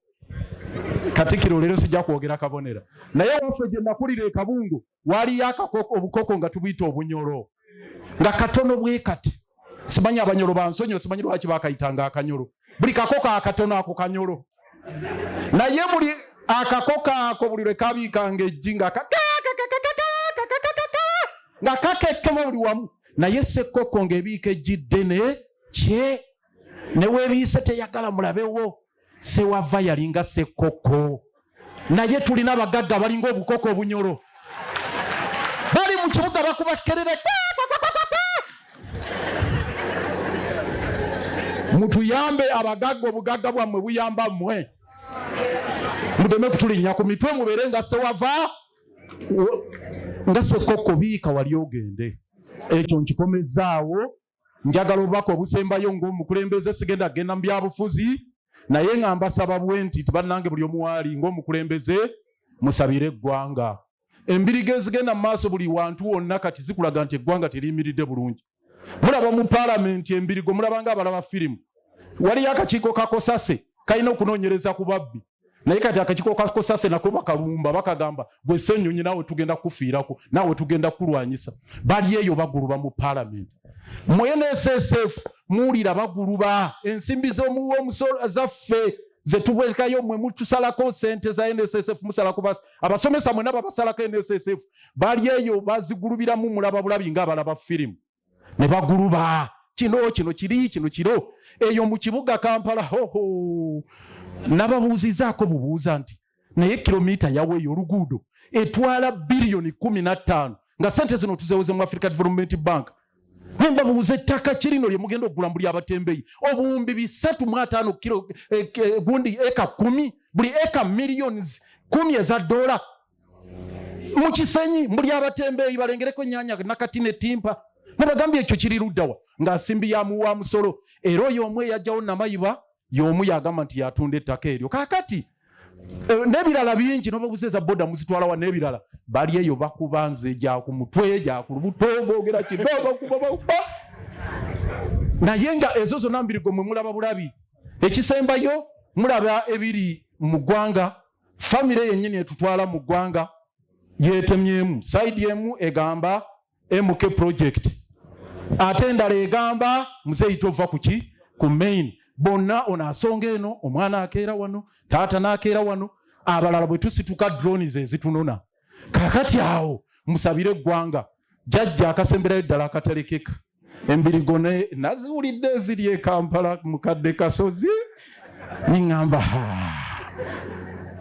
Katikiro leero sijja kwogera kabonera naye waffe gye nakulira e Kabungo waliyo obukoko nga tubuyita obunyolo nga katono bwe kati simanyi abanyolo bansonyo simanyi lwaki bakayitanga akanyolo buli kakoko akatono ako kanyolo naye buli akakoko ako buli lwe kabiikanga ejji nga kakekkema buli wamu naye ssekkoko ng'ebiika ejji ddene kye ne weebiise teyagala mulabewo Ssewava yalinga ssekkoko naye tulina abagagga balinga obukoko obunyolo bali mu kibuga bakuba kerere mutuyambe abagagga obugagga bwammwe buyamba mmwe mudeme kutulinnya ku mitwe mubeere nga Ssewava nga ssekkoko biika wali ogende ekyo nkikomezaawo njagala obubaka obusembayo ng'omukulembeze sigenda kgenda mu byabufuzi naye nga mbasaba bwenti tibannange buli omuwaali ng'omukulembeze musabire eggwanga embiriga ezigenda mu maaso buli wantu wonna kati zikulaga nti eggwanga teriyimiridde bulungi mulaba mu paalamenti embirigo mulaba nga abalaba firimu waliyo akakiiko kakosase kalina okunoonyereza ku babbi naye kati akakiiko kakosase nako bakalumba bakagamba gwe ssennyonyi naawe tugenda kufiirako naawe tugenda kulwanyisa bali eyo baguluba mu paalamenti mu NSSF muwulira baguluba ensimbi z'omusolo zaffe ze tubwekayo mwe mutusalako sente za NSSF musalako abasomesa mwe nabo basalako NSSF bali eyo bazigulubiramu mulaba bulabi ng'abalaba firimu ne baguluba kino kiro eyo mu kibuga Kampala hoho nababuuzizaako bubuuza nti naye kilomita yaweeyo oluguudo etwala biliyoni 15 nga sente zino tuzeweze mu Africa Development Bank nembabuuza ettaka kirino lye mugenda okugula mbuli abatembeyi obuwumbi 305 kilo gundi eka 10 buli eka millions 10 eza dola mu kisenyi mbuli abatembeyi balengereko ennyanya nakati ne timpa nebagambye ekyo kiri luddawa nga nsimbi ya muwa musolo era oyo omwe yajjawo Namayiba y'omu yagamba nti yatunda ettaka eryo kakati n'ebirala bingi n'obabuzeeza boda muzitwalawa n'ebirala bali eyo bakuba nze gya ku mutwe gya ku lubuto boogera kidogo kuba naye nga ezo zonna mbirigo mwe mulaba bulabi ekisembayo mulaba ebiri mu ggwanga famire yennyini etutwala mu ggwanga yeetemyemu saidi emu egamba MK project ate endala egamba muzeeyi tova ku ku main bonna ono asonga eno omwana akeera wano taata n'akeera wano abalala bwe tusituka drones ezitunona kakati awo musabire eggwanga jjajja akasemberayo ddala akaterekeka embirigo naziwulidde eziri e Kampala mukadde kasozi niŋŋamba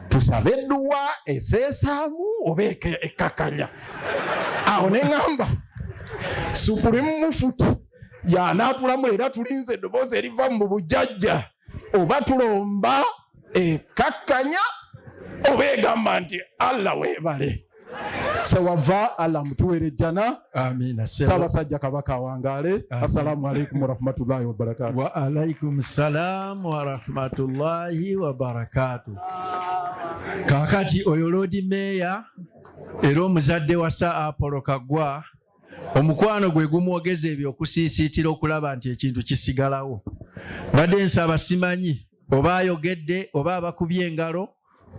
tusabe edduwa eseesaamu oba ekkakanya awo ne ŋŋamba Supreme Mufuti y'anaatulamu era tulinze eddoboozi eriva mu bujjajja oba tulomba ekkakkanya oba egamba nti Allah weebale. Ssewava Allah mutuwere jjana. Amina. Ssaabasajja Kabaka awangaale. Assalamu alaikum warahmatullahi wabarakatuh. Wa alaikum salam warahmatullahi wabarakatuh. Kakati oyo Lord Mayor era omuzadde wa Sir Apollo Kaggwa omukwano gwe gumwogeza ebyokusiisiitira okulaba nti ekintu kisigalawo. Badde nsaba simanyi oba ayogedde oba abakubye engalo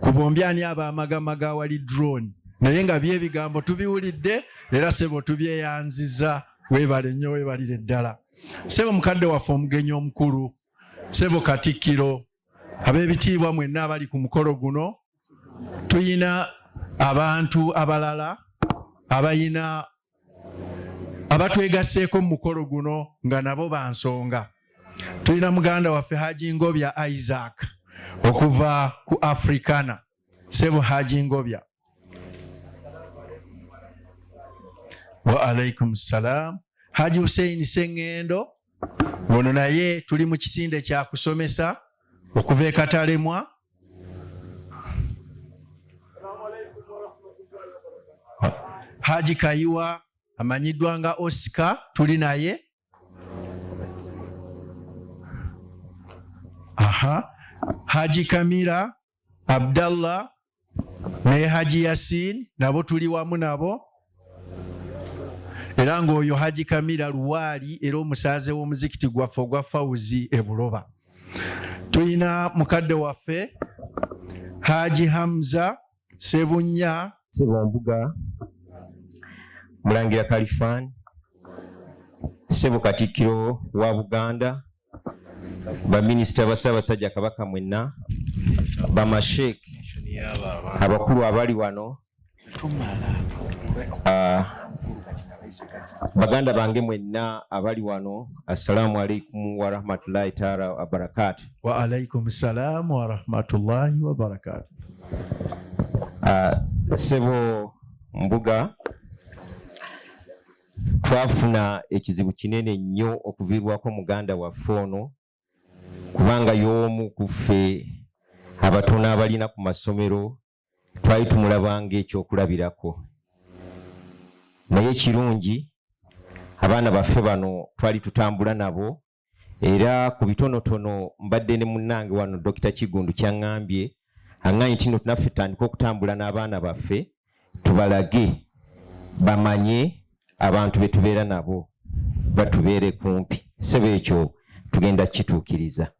ku bombi ani abaamagamaga awali drone. Naye nga by'ebigambo tubiwulidde era sebo tubyeyanziza. Weebale nnyo, weebalire ddala. Sebo mukadde waffe omugenyi omukulu, sebo Katikkiro, ab'ebitiibwa mwenna abali ku mukolo guno, tuyina abantu abalala abayina abatwegasseeko mu mukolo guno nga nabo bansonga. Tuyina muganda waffe Hajji Ngobya Isaac okuva ku Africana. Sebo Hajji Ngobya. Wa alaikum salam. Haji Hussein Sengendo ono naye tuli mu kisinde kya kusomesa okuva e Katalemwa. Haji Kayiwa amanyiddwa nga Oscar tuli naye. Haji Kamira Abdallah ne Haji Yasin nabo tuli wamu nabo. Era ng'oyo Haji Kamira Luwali era omusaaze w'omuzikiti gwaffe ogwa Fawuzi e Buloba. Tuyina mukadde waffe Haji Hamza Sebunya Sebombuga Mulangira Kalifan Sebo Katikkiro wa Buganda, baminisita Bassaabasajja Kabaka mwenna, bamasheek abakulu abali wano, baganda bange mwenna abali wano, assalamu alaikum wa rahmatullahi taala wa barakatuh. Wa alaikum salam wa rahmatullahi wa barakatuh. Sebo Mbuga, twafuna ekizibu kinene nnyo okuviirwako muganda waffe ono, kubanga y'omu ku ffe abatono abalina ku masomero twali tumulabanga ekyokulabirako. Naye kirungi abaana baffe bano twali tutambula nabo, era ku bitonotono mbadde ne munnange wano Dr. Kigundu kyaŋŋambye aŋŋambye nti nno tunaffe tutandika okutambula n'abaana baffe tubalage bamanye abantu be tubeera nabo batubeere kumpi. Sebo ekyo tugenda kituukiriza.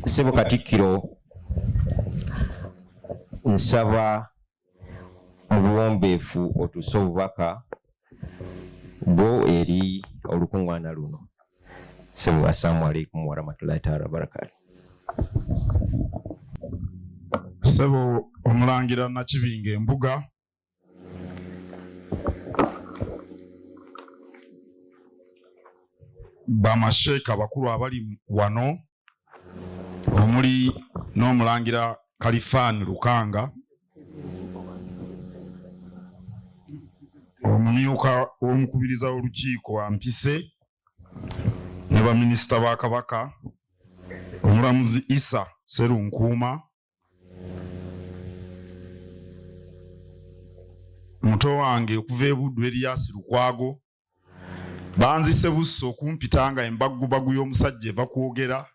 Sebo Katikkiro, nsaba mu buwombeefu otuuse obubaka bwo eri olukuŋŋaana luno. Sebo, assalamu alaikum wa rahmatullahi taala wa barakatuh. Sebo Omulangira Nakibinga Embuga, bamasheeka abakulu abali wano omuli n'Omulangira Kalifan Lukanga, omumyuka w'omukubiriza w'olukiiko Wampise, ne baminisita ba Kabaka, omulamuzi Isa Serunkuuma, muto wange okuva e Buddu Erias Lukwago, banzise busso okumpita nga embaggubagu y'omusajja eva kwogera.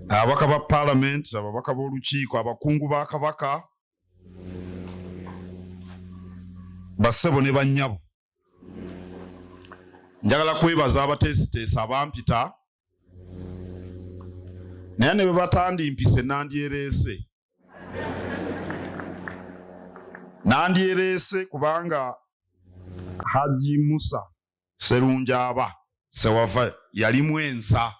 Ababaka ba Parliament, ababaka b'olukiiko, abakungu ba Kabaka, bassebo ne bannyabo, njagala kwebaza abateesiteesa abampita, naye ne bwe batandimpise nandyereese. Nandyereese kubanga Hajj Musa Ssewava yalimu ensa.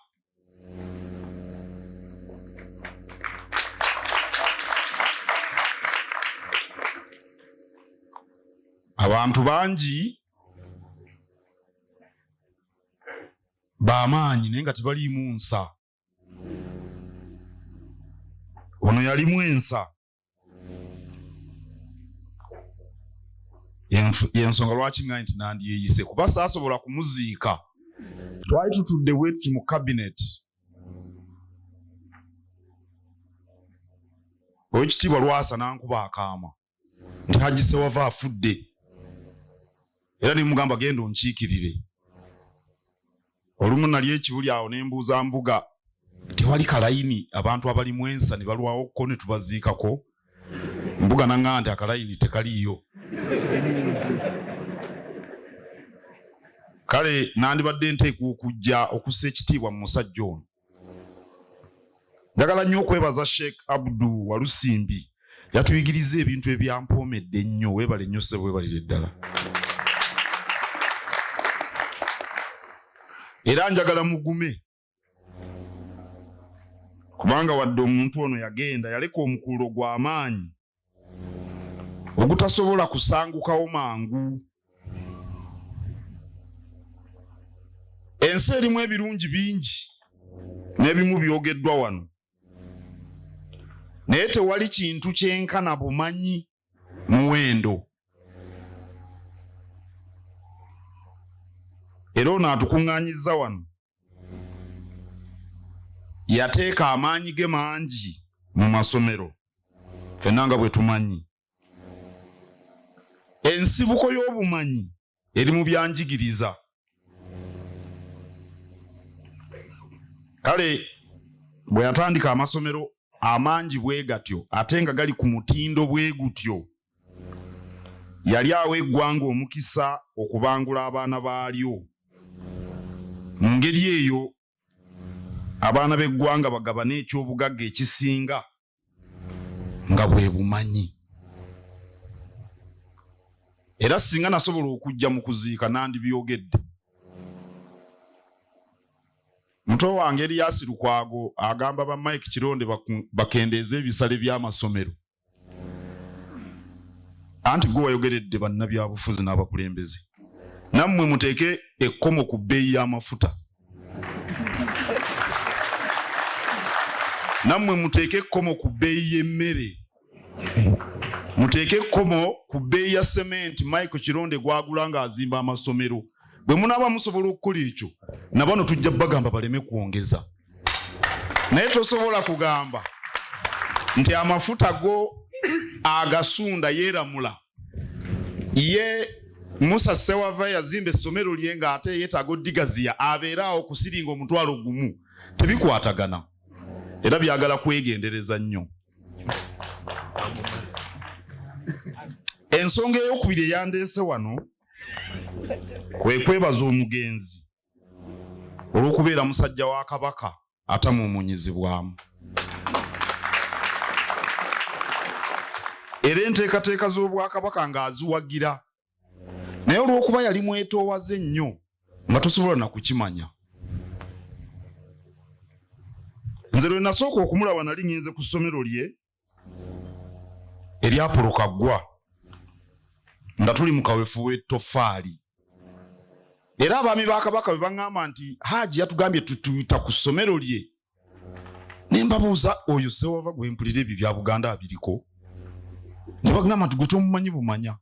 Abantu bangi bamaanyi naye nga tebaliimu nsa. Ono yalimu ensa. Yensonga lwaki nga nti nandiyeyise kuba saasobola kumuziika. Twali tutudde bwetuti mu cabinet. Oweekitiibwa Lwasa n'ankuba akaama nti Hajj Ssewava afudde. Era ne mugamba genda onkiikirire. Olumu nali ekibuli awo ne mbuuza mbuga tewali kalayini abantu abalimu ensa ne balwawo ko ne tubaziikako. Mbuga n'aŋŋamba nti akalayini tekaliiyo. Kale nandibadde nteekwa okujja okussa ekitiibwa mu musajja ono. Njagala nnyo okwebaza Sheikh Abdu Walusimbi. Yatuyigiriza ebintu ebyampoomedde ennyo. Weebale nnyo ssebo, weebalire ddala. Era njagala mugume kubanga wadde omuntu ono yagenda yaleka omukululo gw'amaanyi ogutasobola kusangukawo mangu. Ensi erimu ebirungi bingi n'ebimu byogeddwa wano, naye tewali kintu kyenkana bumanyi muwendo. Era ono atukuŋŋaanyizza wano yateeka amaanyi ge mangi mu masomero. Ffenna nga bwe tumanyi ensibuko y'obumanyi eri mu byanjigiriza. Kale bwe yatandika amasomero amangi bwe gatyo ate nga gali ku mutindo bwe gutyo, yali awa eggwanga omukisa okubangula abaana baalyo. Mu ngeri eyo abaana b'eggwanga bagabana ekyobugagga ekisinga nga bwe bumanyi. Era singa nasobola okujja mu kuziika nandibyogedde. Muto wange Erias Lukwago agamba ba Mike Kironde bakendeeze ebisale by'amasomero. Anti gwe wayogeredde bannabyabufuzi n'abakulembeze. Nammwe muteeke ekkomo ku bbeeyi y'amafuta. Nammwe muteeke ekkomo ku bbeeyi y'emmere. Muteeke ekkomo ku bbeeyi ya sementi Mike Kironde gwagula ng'azimba amasomero. Bwe munaaba musobola okukola ekyo, na bano tujja bagamba baleme kwongeza. Naye tosobola kugamba nti amafuta go agasunda yeeramula. Ye Musa Ssewava yazimba essomero lye ng'ate yeetaaga oddigaziya abeeraawo okusiringa omutwalo gumu. Tebikwatagana. Era byagala kwegendereza nnyo. Ensonga ey'okubiri eyandeese wano kwe kwebaza omugenzi olw'okubeera musajja wa Kabaka atamuumunyizibwamu. Era enteekateeka z'Obwakabaka ng'aziwagira, naye olw'okuba yali mwetoowaze nnyo nga tosobola na kukimanya. Nze lwe nasooka okumulaba nali ngenze ku ssomero lye erya Kaggwa nga tuli mu kaweefube w'ettoffaali. Era abaami ba Kabaka bwe baŋŋamba nti Hajji yatugambye tutuyita ku ssomero lye, ne mbabuuza oyo Ssewava gwe mpulira ebyo bya Buganda abiriko? Ne baŋŋamba nti gwe tomumanyi bumanya.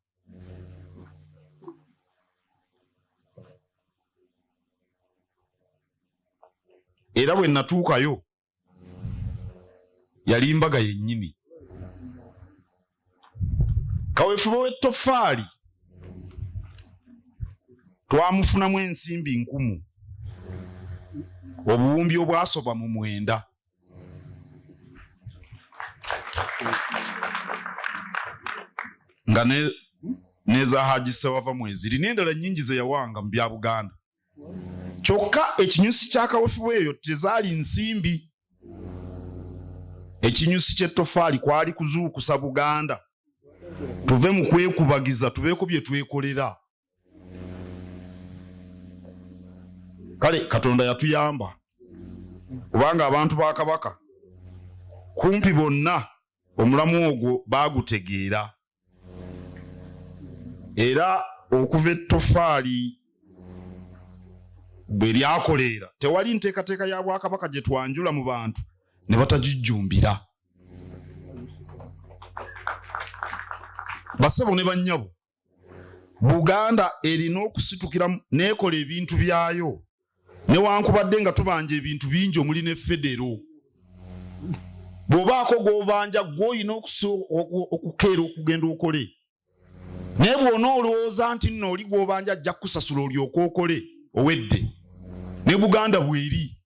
Era bwe natuukayo yali mbaga yennyini. Kaweefube w'ettoffaali twamufunamu ensimbi 1000, obuwumbi obwasoba mu 9. Nga neza Hajj Ssewava mweziri n'endala nnyingi ze yawanga mu bya Buganda. Kyokka ekinyusi kya kaweefube eyo tezaali nsimbi. Ekinyusi ky'ettoffaali kwali kuzuukusa Buganda tuve mu kwekubagiza tubeeko bye twekolera. kale Katonda yatuyamba kubanga abantu ba Kabaka kumpi bonna omulamu ogwo bagutegeera era okuva ettofaali bwe lyakoleera tewali nteekateeka ya Bwakabaka gye twanjula mu bantu ne batagijjumbira. Bassebo ne bannyabo, Buganda erina okusitukira n'ekola ebintu byayo newankubadde nga tubanja ebintu bingi omuli ne federo. Bw'obaako gw'obanja gw'olina okukeera okugenda okole, naye bw'ona olowooza nti nno oli gw'obanja ajja kusasula olyoka okole owedde. Ne Buganda bweri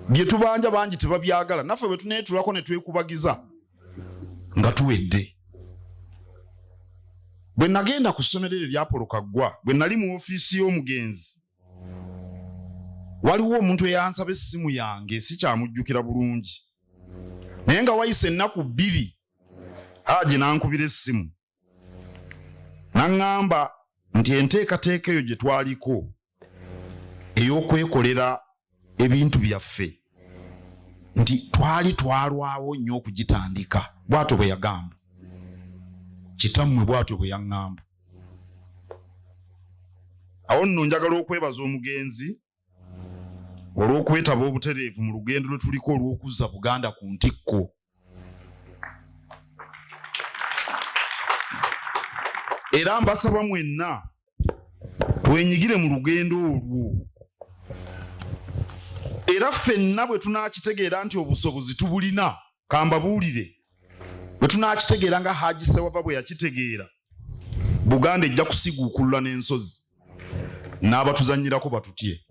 bye tubanja bangi tebabyagala, naffe bwe tuneetulako ne twekubagiza nga tuwedde. Bwe nagenda ku ssomero erya Kaggwa, bwe nali mu ofiisi y'omugenzi, waliwo omuntu eyansaba essimu yange, sikyamujjukira bulungi, naye nga wayise ennaku 2 Hajji n'ankubira essimu n'aŋŋamba nti enteekateeka eyo gye twaliko ey'okwekolera ebintu byaffe nti twali twalwawo nnyo okugitandika. Bw'atyo bwe yagamba, kitammwe bw'atyo bwe yaŋŋamba. Awo nno njagala okwebaza omugenzi olw'okwetaba obutereevu mu lugendo lwe tuliko olw'okuzza Buganda ku ntikko. Era mbasaba mwenna twenyigire mu lugendo olwo. Era ffenna bwe tunaakitegeera nti obusobozi tubulina, kambabuulire, bwe tunaakitegeera nga Hajj Ssewava bwe yakitegeera, Buganda ejja kusiguukulula n'ensozi, n'abatuzannyirako batutye.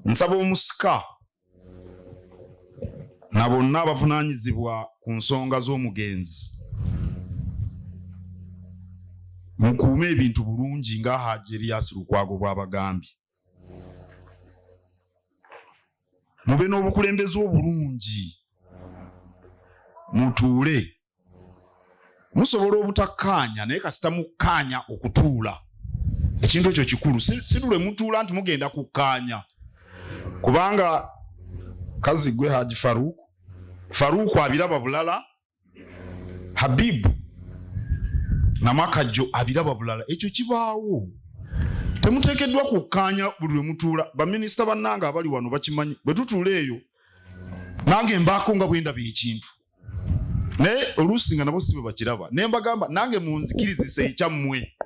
Nsaba omusika na bonna abavunaanyizibwa ku nsonga z'omugenzi mukuume ebintu bulungi nga Hajji Elias Lukwago bw'abagambye. Mube n'obukulembeze obulungi, mutuule. Musobola obutakkaanya naye kasita mukkaanya okutuula. Ekintu ekyo kikulu, si lwe mutuula nti mugenda kukkaanya. Kubanga Kazigwe Hajji Faruku abiraba bulala, Habibu Namakajjo abiraba bulala. Ekyo kibaawo. Temuteekeddwa kukkaanya buli lwe mutuula. Baminisita bannanga abali wano bakimanyi. Bwe tutuula eyo nange mbaako nga bwe ndaba ekintu, naye oluusi nga nabo si bwe bakiraba. Ne mbagamba nange munzikirizise ekyammwe,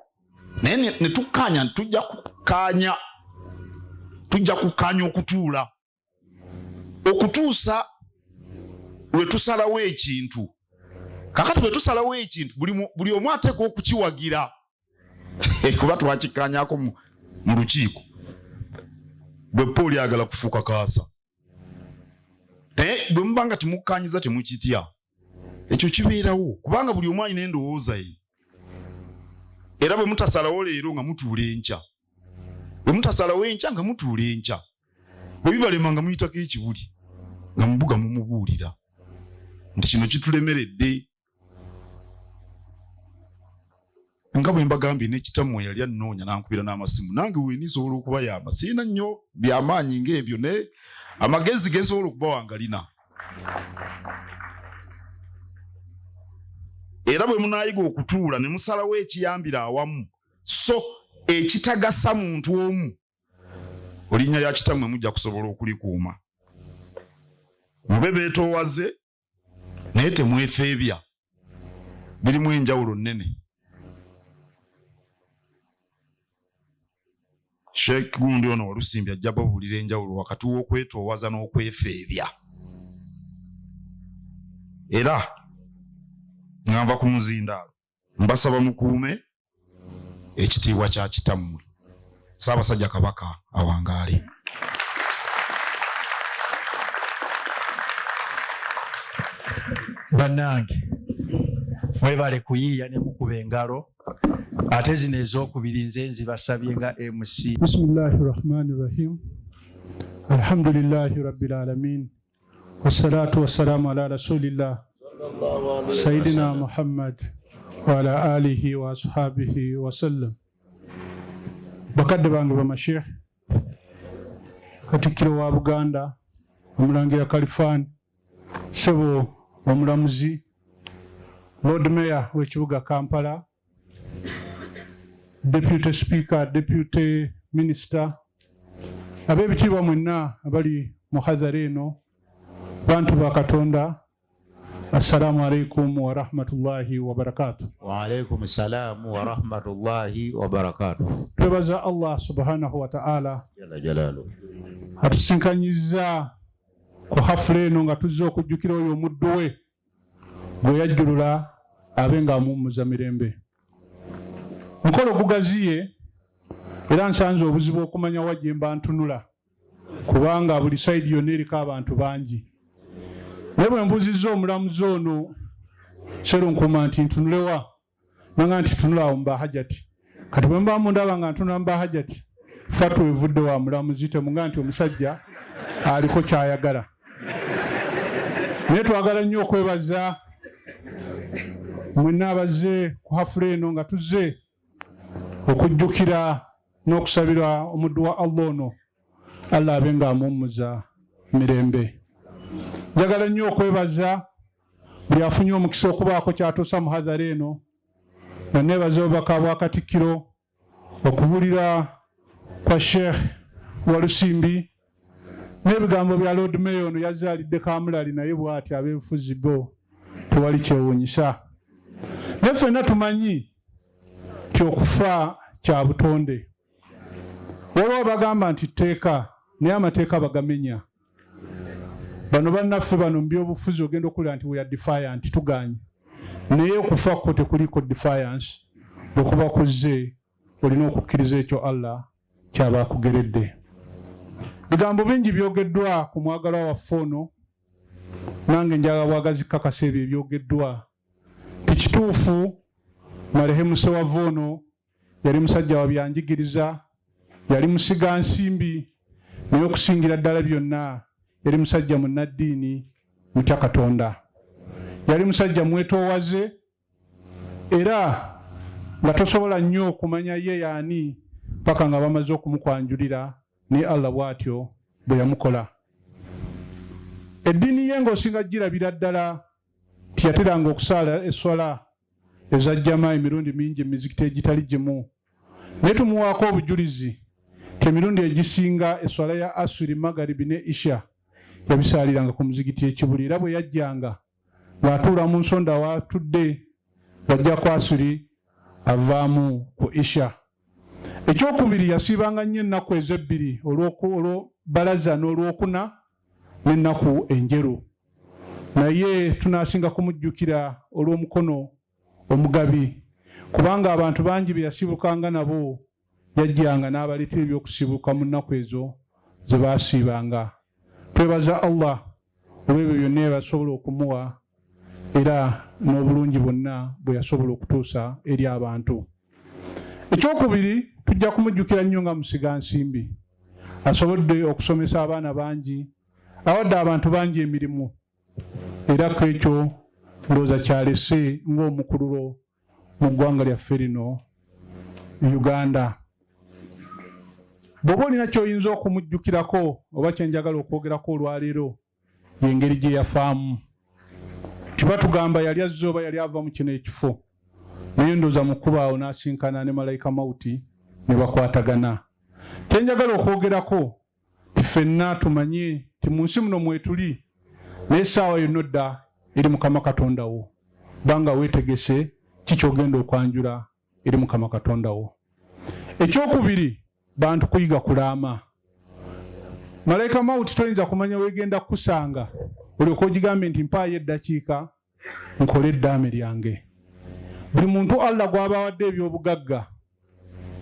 naye ne tukkaanya tujja kukkaanya okutuula okutuusa lwe tusalawo ekintu. Kakati bwe tusalawo ekintu buli omu ateeka okukiwagira kuba twakikkaanyaako mu lukiiko. Bwe Paul yagala kufuuka kaasa, naye bwe muba nga temukkaanyiza temukitya, ekyo kibeerawo kubanga buli omu alina endowooza ye. Era bwe mutasalawo leero nga mutuula enkya, bwe mutasalawo enkya nga mutuula enkya, bwe bibalema nga muyitako ekibuli nga mubuga mumubuulira nti kino kitulemeredde. Nga bwe mbagambye n'ekitammwe yali annoonya n'ankubira n'amasimu, nange we nisobola okubayamba. Siina nnyo byamaanyi ng'ebyo, naye amagezi ge nsobola okubawa ngalina. Era bwe munaayiga okutuula ne musalawo ekiyambira awamu, so ekitagasa muntu omu, olinnya lya kitammwe mujja kusobola okulikuuma. Mube beetoowaze naye temwefeebya, birimu enjawulo nnene. Sheikh gundi ono Walusimbi ajja babuulira enjawulo wakati w'okwetoowaza n'okwefeebya. Era nga nva ku muzindaalo mbasaba mukuume ekitiibwa kya kitammwe. Ssaabasajja Kabaka awangaale. Bannange mwebale kuyiiya ne mukuba engalo. Ate zino ez'okubiri nze nzibasabye nga MC. Bismillahirrahmanirrahim. Alhamdulillahi rabbil alamin. Wassalatu wassalamu ala rasulillah Sayyidina Muhammad وعلى آله وأصحابه وسلم. bakadde bange bamasheekh Katikkiro wa Buganda Omulangira Kalifaan Ssebo omulamuzi Lord Mayor w'ekibuga Kampala, Deputy Speaker, Deputy Minister, ab'ebitiibwa mwenna abali mu hadhara eno, bantu ba Katonda, assalamu alaikum wa rahmatullahi wa barakatuh. Wa alaikum assalam wa rahmatullahi wa barakatuh. Twebaza Allah subhanahu wa ta'ala Jalla jalalu atusinkanyiza ku hafula eno nga tuzze okujjukira oyo omuddu we gwe yajjulula abe nga amuwummuza mirembe. Mukolo gugaziye era nsanze obuzibu okumanya wa gye mba ntunula kubanga buli sayidi yonna eriko abantu bangi. Naye bwe mbuuzizza omulamuzi ono Sserunkuuma nti ntunulewa, nanga nti tunula awo mba hajati. Kati bwe mba mundaba nga ntunula mba hajati, fatu evudde wa mulamuzi temunga nti omusajja aliko kyayagala. Naye twagala nnyo okwebaza mwenna abazze ku hafula eno nga tuzze okujjukira n'okusabira omuddu wa Allah ono, Allah abe nga amuwummuza mirembe. Njagala nnyo okwebaza buli afunye omukisa okubaako kyatuusa mu hadhara eno, nga neebaza obubaka bwa Katikkiro okubuulira kwa Sheikh Walusimbi n'ebigambo bya Lord Mayor ono yazaalidde Kamulali naye bw'ati ab'ebufuzi bo tewali kyewuunyisa. Naye ffenna tumanyi nti okufa kya butonde. Waliwo bagamba nti tteeka, naye amateeka bagamenya. Bano bannaffe bano mu byobufuzi ogenda okulira nti we are defiant, tuganye. Naye okufa kwo tekuliko defiance, okuba kuzze olina okukkiriza ekyo Allah kyaba akugeredde. Bigambo bingi byogeddwa ku mwagalwa waffe ono, nange njagala bwagazi kakasa ebyo ebyogeddwa. Tikituufu marehemu Ssewava ono yali musajja wa byanjigiriza, yali musiga nsimbi, naye okusingira ddala byonna yali musajja munnaddiini mutya Katonda. Yali musajja mwetoowaze era nga tosobola nnyo okumanya ye yaani paka nga bamaze okumukwanjulira ne Allah bw'atyo bwe yamukola. Eddiini ye ng'osinga girabira ddala tiyateranga okusaala esswala eza jjama emirundi mingi emizikiti egitali gimu. Naye tumuwaako obujulizi ti emirundi egisinga esswala ya Asuri, Magaribi ne Isha yabisaaliranga ku muzikiti ekibuli. Era bwe yajjanga ng'atuula mu nsonda w'atudde bajja ku Asuri avaamu ku Isha. Ekyokubiri yasiibanga nnyo ennaku ezebbiri, olw'Balaza n'olwokuna n'ennaku enjeru. Naye tunaasinga kumujjukira olw'omukono omugabi, kubanga abantu bangi be yasibukanga nabo yajjanga n'abaleetera ebyokusibuka mu nnaku ezo ze baasiibanga. Twebaza Allah olw'ebyo byonna basobola okumuwa era n'obulungi bwonna bwe yasobola okutuusa eri abantu. Ekyokubiri tujja kumujjukira nnyo nga musiga nsimbi. Asobodde okusomesa abaana bangi, awadde abantu bangi emirimu, era ku ekyo ndowooza kyalese ng'omukululo mu ggwanga lyaffe lino Uganda. Bw'oba olina ky'oyinza okumujjukirako oba kyenjagala okwogerako olwaleero y'engeri gye yafaamu. Kiba tugamba yali azze oba yali ava mu kino ekifo, naye ndowooza mu kkubo awo n'asinkana ne malayika mawuti ne bakwatagana. Kyenjagala okwogerako ti ffenna tumanye ti mu nsi muno mwetuli, naye essaawa yonna dda eri Mukama Katonda wo, banga weetegese kikyogenda okwanjula eri Mukama Katonda wo. Ekyokubiri bantu kuyiga kulaama. Malayika mawuti toyinza kumanya weegenda kukusanga olyoka ogigambe nti mpaayo eddakiika nkole eddaame lyange. Buli muntu Allah gw'abawadde ebyobugagga,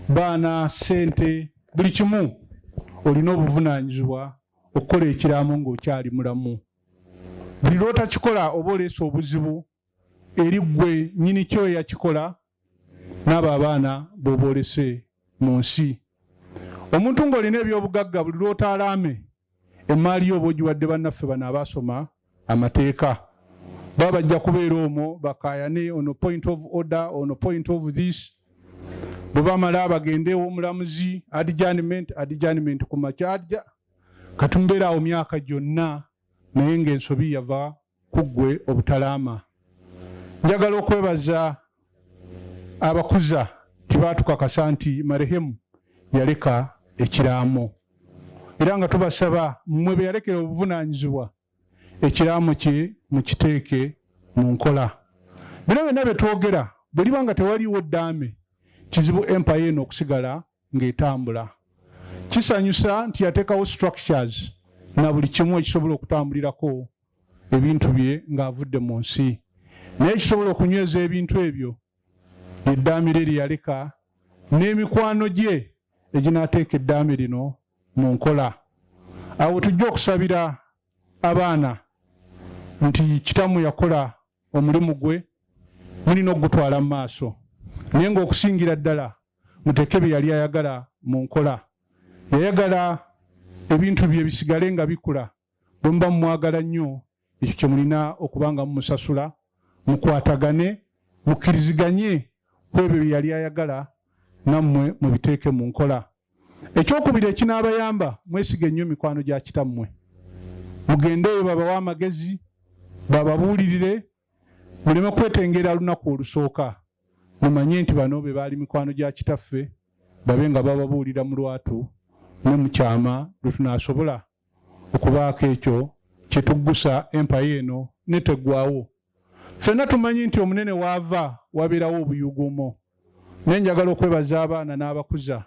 baana, ssente, buli kimu, olina obuvunaanyizibwa okukola ekiraamo ng'okyali mulamu. Buli lw'otakikola oba oleese obuzibu eri ggwe nnyini kyo yakikola n'abo abaana b'oba olese mu nsi. Omuntu ng'olina ebyobugagga, buli lw'otaalaame emmaali yo oba ogiwadde bannaffe bano abaasoma amateeka. baba bajja kubeera omwo bakayane ono point of order ono point of this bwe bamala bagende omulamuzi adjournment ku makya katumbeera awo myaka gyonna naye ng'ensobi yava ku ggwe obutalaama. Njagala okwebaza abakuza tibatukakasa nti marehemu yaleka ekiraamo era nga tubasaba mmwe be yalekera obuvunaanyizibwa ekiraamo kye mukiteeke mu nkola. Bino byonna bye twogera bwe liba nga tewaliiwo ddaame kizibu empire eno okusigala ng'etambula. Kisanyusa nti yateekawo structures na buli kimu ekisobola okutambulirako ebintu bye ng'avudde mu nsi naye ekisobola okunyweza ebintu ebyo eddaame lye yaleka n'emikwano gye eginaateeka eddaame lino mu nkola. Awo tujja okusabira abaana nti kitammwe yakola omulimu gwe mulina okugutwala mu maaso naye ng'okusingira ddala muteeke bye yali ayagala mu nkola. Yayagala ebintu bye bisigale nga bikula bwe muba mumwagala nnyo ekyo kye mulina okuba nga mumusasula mukwatagane mukkiriziganye ku ebyo bye yali ayagala nammwe mubiteeke mu nkola. Ekyokubiri ekinaabayamba mwesige nnyo mikwano gya kitammwe mugendeeyo babawa amagezi bababuulirire muleme kwetengera lunaku olusooka mumanye nti bano be baali mikwano gya kitaffe babe nga bababuulira mu lwatu ne mu kyama lwe tunaasobola okubaako ekyo kye tuggusa empaya eno neteggwawo. Ffenna tumanyi nti omunene waava wabeerawo obuyuguumo naye njagala okwebaza abaana n'abakuza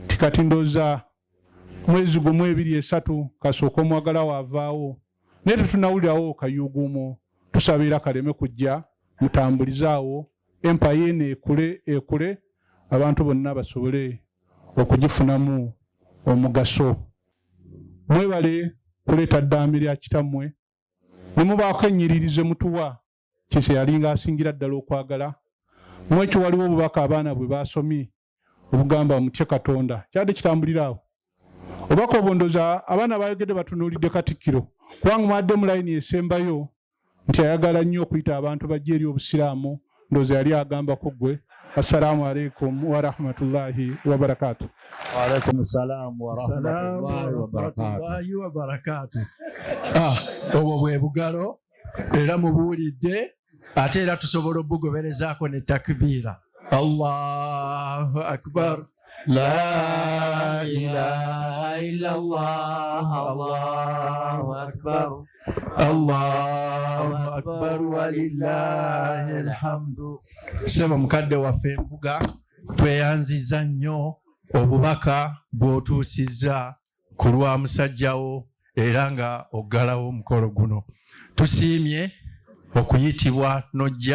tikati ndooza mwezi gumu 2-3 kasooka omwagala waavaawo naye tetunawulirawo kayuguumo. Tusabira kaleme kujja mutambulizaawo empaya eno ekule abantu bonna basobole okugifunamu omugaso. Mwebale kuleeta ddaame lya kitammwe ne mubaako ennyiririze mutuwa kise yalinga asingira ddala okwagala. Mwekyo waliwo obubaka abaana bwe basomye obugamba mutye Katonda kyadde kitambulira awo. Obubaka obondoza abaana bayogedde batunuulidde Katikkiro kubanga mwadde mu layini esembayo nti ayagala nnyo okuyita abantu bajja eri obusiraamu ndowooza yali agambako ggwe. Assalamu alaikum wa rahmatullahi wa barakatuh. Wa alaikum salam wa rahmatullahi wa barakatuh. Obwo bwe bugalo era mubuulidde ate era tusobola obugoberezaako ne takbiira. Allahu akbar. La ilaha illallah. Allahu akbar. Allahu akbar walillahi alhamdu. Sema mukadde waffe Embuga tweyanziza nnyo obubaka bw'otuusizza ku lwa musajjawo era nga oggalawo omukolo guno. Tusiimye okuyitibwa n'ojja